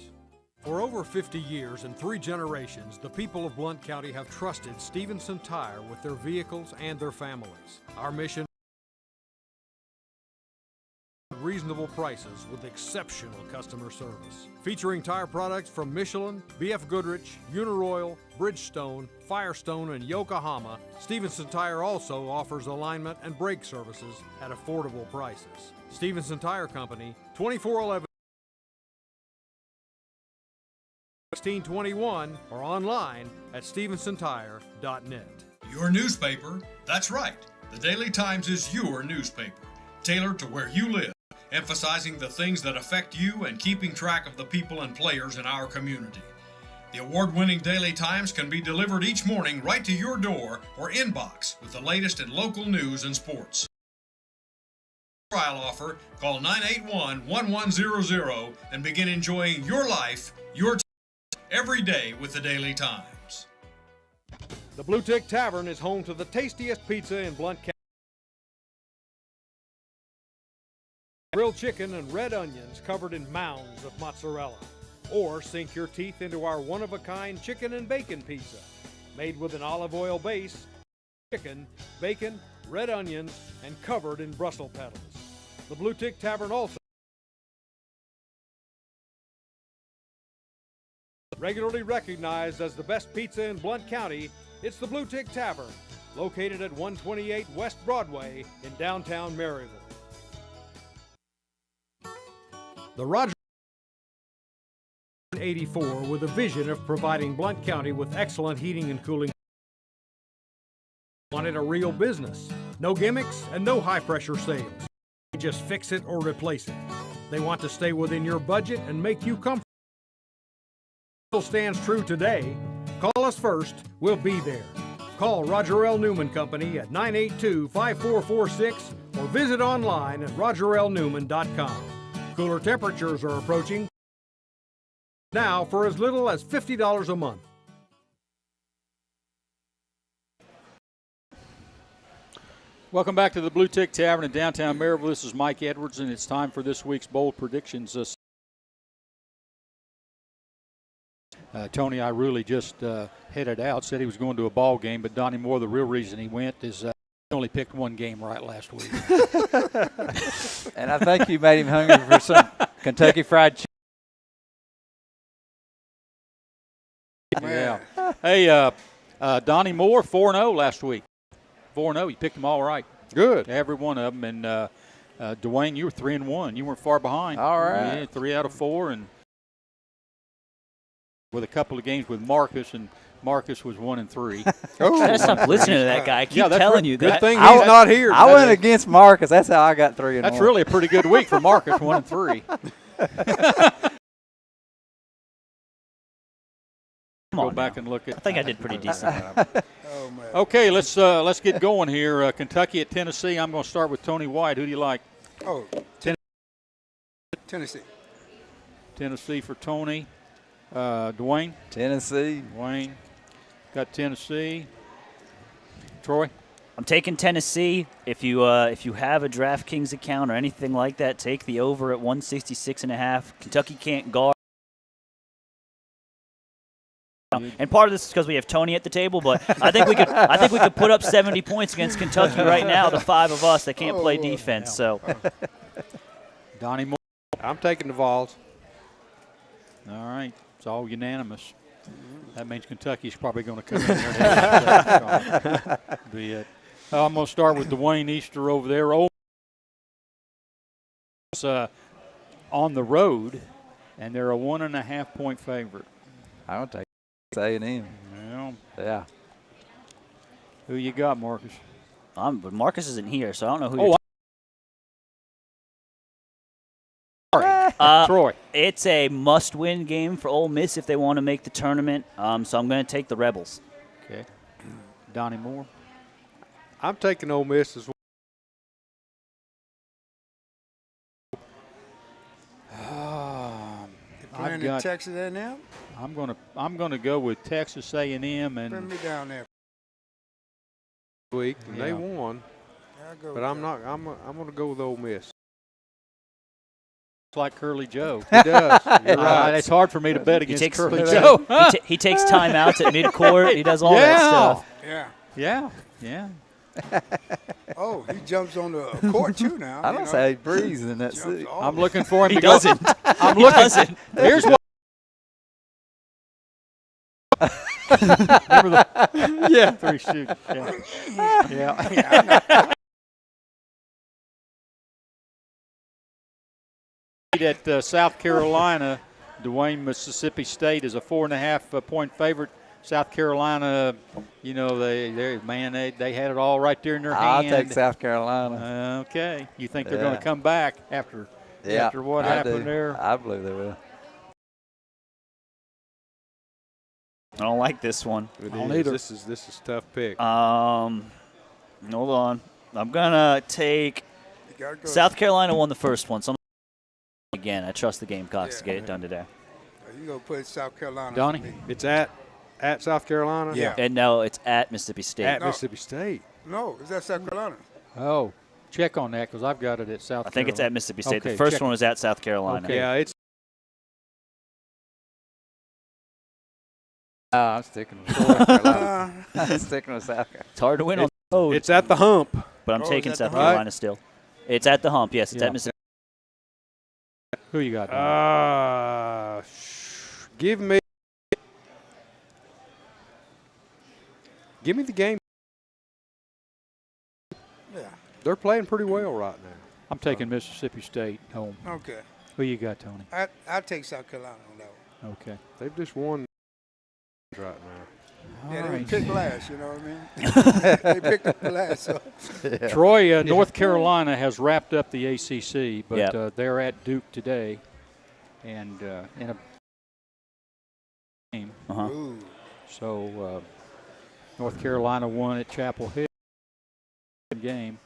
Speaker 10: For over 50 years and 3 generations, the people of Blount County have trusted Stevenson Tire with their vehicles and their families. Our mission: reasonable prices with exceptional customer service. Featuring tire products from Michelin, BF Goodrich, Uniroyal, Bridgestone, Firestone, and Yokohama, Stevenson Tire also offers alignment and brake services at affordable prices. Stevenson Tire Company, 2411 1621 or online at stevensontire.net.
Speaker 14: Your newspaper, that's right. The Daily Times is your newspaper, tailored to where you live, emphasizing the things that affect you and keeping track of the people and players in our community. The award-winning Daily Times can be delivered each morning right to your door or inbox with the latest in local news and sports. Trial offer, call 981-1100 and begin enjoying your life, your every day with the Daily Times.
Speaker 10: The Blue Tick Tavern is home to the tastiest pizza in Blount County. Grilled chicken and red onions covered in mounds of mozzarella. Or sink your teeth into our one-of-a-kind chicken and bacon pizza. Made with an olive oil base, chicken, bacon, red onions, and covered in Brussels petals. The Blue Tick Tavern also regularly recognized as the best pizza in Blount County. It's the Blue Tick Tavern, located at 128 West Broadway in downtown Maryville. The Roger 84 with a vision of providing Blount County with excellent heating and cooling. Wanted a real business. No gimmicks and no high-pressure sales. They just fix it or replace it. They want to stay within your budget and make you comfortable. Stands true today. Call us first. We'll be there. Call Roger L. Newman Company at 982-5446 or visit online at rogerlnewman.com. Cooler temperatures are approaching now for as little as $50 a month.
Speaker 2: Welcome back to the Blue Tick Tavern in downtown Maryville. This is Mike Edwards, and it's time for this week's bold predictions. Tony Iruli just headed out, said he was going to a ball game, but Donnie Moore, the real reason he went is he only picked one game right last week.
Speaker 5: And I think you made him hungry for some Kentucky Fried Chicken.
Speaker 2: Yeah. Hey, Donnie Moore, 4-0 last week. 4-0. You picked them all right.
Speaker 6: Good.
Speaker 2: Every one of them. And Dwayne, you were 3-1. You weren't far behind.
Speaker 5: All right.
Speaker 2: Yeah, 3 out of 4, and with a couple of games with Marcus, and Marcus was 1-3.
Speaker 7: Oh, gotta stop listening to that guy. I keep telling you
Speaker 6: good
Speaker 7: that.
Speaker 6: thing he's not here.
Speaker 5: I went against Marcus. That's how I got 3-1.
Speaker 2: That's really a pretty good week for Marcus, 1-3. Go back and look at.
Speaker 7: I think I did pretty decent.
Speaker 4: Oh, man.
Speaker 2: Okay, let's get going here. Kentucky at Tennessee. I'm going to start with Tony White. Who do you like?
Speaker 4: Oh, Tennessee.
Speaker 2: Tennessee for Tony. Dwayne.
Speaker 5: Tennessee.
Speaker 2: Dwayne. Got Tennessee. Troy.
Speaker 7: I'm taking Tennessee. If you have a DraftKings account or anything like that, take the over at 166.5. Kentucky can't guard. And part of this is because we have Tony at the table, but I think we could put up 70 points against Kentucky right now. The 5 of us that can't play defense. So,
Speaker 2: Donnie Moore.
Speaker 6: I'm taking the Vols.
Speaker 2: All right, it's all unanimous. That means Kentucky's probably going to come in there. Be it. I'm going to start with Dwayne Easter over there. Ole Miss on the road, and they're a 1.5-point favorite.
Speaker 5: I don't take A&M.
Speaker 2: Well,
Speaker 5: yeah.
Speaker 2: Who you got, Marcus?
Speaker 7: but Marcus isn't here, so I don't know who.
Speaker 2: Oh, Troy.
Speaker 7: It's a must-win game for Ole Miss if they want to make the tournament. So I'm going to take the Rebels.
Speaker 2: Okay. Donnie Moore.
Speaker 6: I'm taking Ole Miss as well.
Speaker 4: Playing in Texas A&M?
Speaker 2: I'm gonna go with Texas A&M and.
Speaker 4: Put me down there.
Speaker 6: Week and they won, but I'm not. I'm gonna go with Ole Miss.
Speaker 2: Like Curly Joe.
Speaker 6: He does. You're right.
Speaker 2: It's hard for me to bet against Curly
Speaker 7: Joe.
Speaker 2: Joe.
Speaker 7: He takes timeouts at midcourt. He does all that stuff.
Speaker 2: Yeah.
Speaker 4: Oh, he jumps on the court too now.
Speaker 5: I don't say breeze in that suit.
Speaker 2: I'm looking for him
Speaker 7: He
Speaker 2: to
Speaker 7: doesn't.
Speaker 2: go. I'm looking.
Speaker 7: Doesn't.
Speaker 2: Here's what. Remember the 3 shoots. Yeah. At South Carolina, Dwayne, Mississippi State is a 4.5-point favorite. South Carolina, you know, they had it all right there in their
Speaker 5: I'll
Speaker 2: hand.
Speaker 5: take South Carolina.
Speaker 2: Okay. You think they're going to come back after what happened there?
Speaker 5: I believe they will.
Speaker 7: I don't like this one.
Speaker 6: This is a tough pick.
Speaker 7: Hold on. I'm gonna take South Carolina won the first one, so again, I trust the Gamecocks to get it done today.
Speaker 4: You gonna put South Carolina?
Speaker 2: Donnie,
Speaker 6: it's at South Carolina.
Speaker 4: Yeah.
Speaker 7: And no, it's at Mississippi State.
Speaker 6: At Mississippi State.
Speaker 4: No, is that South Carolina?
Speaker 2: Oh, check on that because I've got it at South Carolina.
Speaker 7: I think it's at Mississippi State.
Speaker 2: Okay,
Speaker 7: the first
Speaker 2: check.
Speaker 7: one was at South Carolina.
Speaker 2: Okay.
Speaker 6: Yeah, it's.
Speaker 5: I'm sticking with South Carolina. I'm sticking with South Carolina.
Speaker 7: It's hard to win on the road.
Speaker 6: It's at the hump.
Speaker 7: But I'm taking South Carolina still. It's at the hump. Yes, it's at Mississippi.
Speaker 2: Who you got?
Speaker 6: Give me the game.
Speaker 4: Yeah.
Speaker 6: They're playing pretty well right now.
Speaker 2: I'm taking Mississippi State home.
Speaker 4: Okay.
Speaker 2: Who you got, Tony?
Speaker 4: I take South Carolina on that one.
Speaker 2: Okay.
Speaker 6: They've just won right now.
Speaker 4: Yeah,
Speaker 2: All
Speaker 4: they
Speaker 2: right.
Speaker 4: picked last, you know what I mean? They picked up the last. So.
Speaker 5: Yeah.
Speaker 2: Troy, North Carolina has wrapped up the ACC, but
Speaker 7: Yep.
Speaker 2: they're at Duke today, and in a game.
Speaker 4: Ooh.
Speaker 2: So North Carolina won at Chapel Hill game,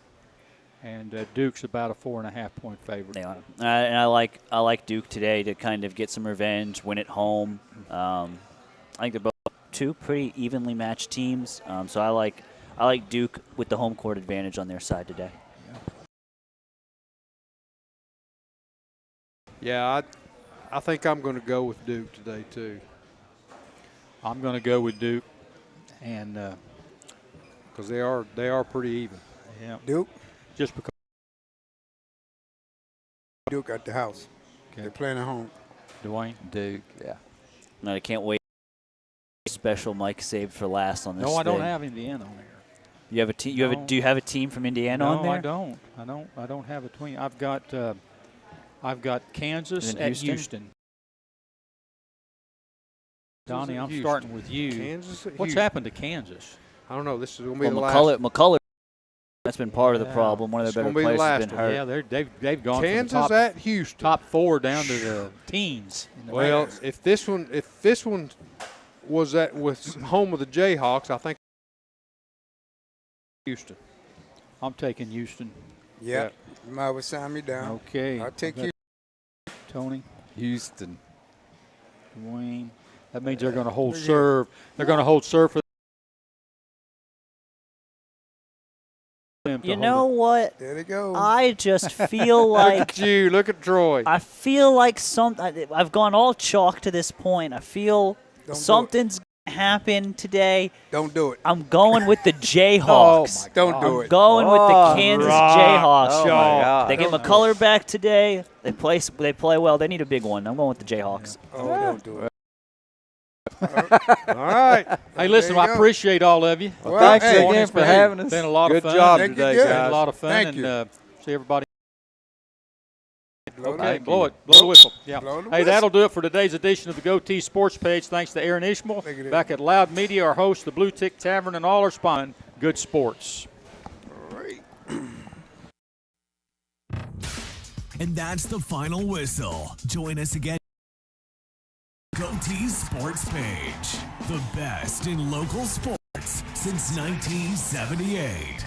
Speaker 2: and Duke's about a 4.5-point favorite.
Speaker 7: They are. And I like Duke today to kind of get some revenge, win at home. I think they're both two pretty evenly matched teams. So I I like Duke with the home court advantage on their side today.
Speaker 6: Yeah, I think I'm going to go with Duke today too.
Speaker 2: I'm going to go with Duke, and
Speaker 6: because they are pretty even.
Speaker 2: Yeah,
Speaker 4: Duke.
Speaker 2: Just because
Speaker 4: Duke at the house.
Speaker 2: Okay.
Speaker 4: They're playing at home.
Speaker 2: Dwayne.
Speaker 5: Duke, yeah.
Speaker 7: No, I can't wait. Special Mike saved for last on this.
Speaker 2: No, I don't
Speaker 7: thing.
Speaker 2: have Indiana on there.
Speaker 7: You have a team. You have a. Do you have a team from Indiana
Speaker 2: No,
Speaker 7: on there?
Speaker 2: I don't. I don't have a team. I've got Kansas
Speaker 7: And
Speaker 2: at
Speaker 7: Houston?
Speaker 2: Houston. Donnie, I'm
Speaker 6: Houston.
Speaker 2: starting with you.
Speaker 6: Kansas at
Speaker 2: What's
Speaker 6: Houston.
Speaker 2: happened to Kansas?
Speaker 6: I don't know. This is going to be
Speaker 7: Well,
Speaker 6: the
Speaker 7: McCullough,
Speaker 6: last.
Speaker 7: McCullough. That's been part of the
Speaker 2: Yeah.
Speaker 7: problem. One of
Speaker 6: It's
Speaker 7: their better
Speaker 6: gonna be the
Speaker 7: players has
Speaker 6: last
Speaker 7: been
Speaker 6: one.
Speaker 7: hurt.
Speaker 2: Yeah, they've gone
Speaker 6: Kansas
Speaker 2: from the
Speaker 6: at Houston.
Speaker 2: top 4 down to the teens. In the
Speaker 6: Well,
Speaker 2: ranks.
Speaker 6: if this one was home of the Jayhawks, I think Houston.
Speaker 2: I'm taking Houston.
Speaker 4: Yeah. You might well sign me down.
Speaker 2: Okay.
Speaker 4: I'll take
Speaker 2: Okay.
Speaker 4: you.
Speaker 2: Tony,
Speaker 5: Houston.
Speaker 2: Dwayne. That means they're going to hold serve. They're going to hold serve for them to
Speaker 7: You
Speaker 2: hold
Speaker 7: know
Speaker 2: it.
Speaker 7: what?
Speaker 4: There they go.
Speaker 7: I just feel
Speaker 6: Look
Speaker 7: like
Speaker 6: at you. Look at Troy.
Speaker 7: I feel like I've gone all chalk to this point. I feel
Speaker 4: Don't do
Speaker 7: something's gonna happen today.
Speaker 4: Don't do it.
Speaker 7: I'm going with the Jayhawks.
Speaker 4: Don't do
Speaker 7: I'm
Speaker 4: it.
Speaker 7: going with the Kansas Jayhawks.
Speaker 5: Oh, my God.
Speaker 7: They get McCullough back today. They play well. They need a big one. I'm going with the Jayhawks.
Speaker 4: Oh, don't do it.
Speaker 6: All right.
Speaker 2: Hey, listen,
Speaker 4: There you
Speaker 2: I
Speaker 4: go.
Speaker 2: appreciate all of you.
Speaker 4: Well,
Speaker 5: Thanks
Speaker 4: hey,
Speaker 5: again for having us.
Speaker 2: Been a lot
Speaker 6: Good
Speaker 2: of fun.
Speaker 6: job
Speaker 4: Thank you,
Speaker 6: today,
Speaker 4: good.
Speaker 2: Been
Speaker 6: guys.
Speaker 2: a lot of fun.
Speaker 4: Thank
Speaker 2: and
Speaker 4: you.
Speaker 2: See everybody.
Speaker 4: Blow
Speaker 2: Okay,
Speaker 5: Thank
Speaker 2: blow
Speaker 5: you.
Speaker 2: it. Blow the whistle. Yeah.
Speaker 4: Blow the
Speaker 2: Hey,
Speaker 4: whistle.
Speaker 2: that'll do it for today's edition of the Goatee Sports Page. Thanks to Aaron Ishmael.
Speaker 4: Look at it.
Speaker 2: Back at Loud Media, our host, the Blue Tick Tavern, and all our sponsors. Good sports.
Speaker 4: All right.
Speaker 1: And that's the final whistle. Join us again. Goatee Sports Page. The best in local sports since 1978.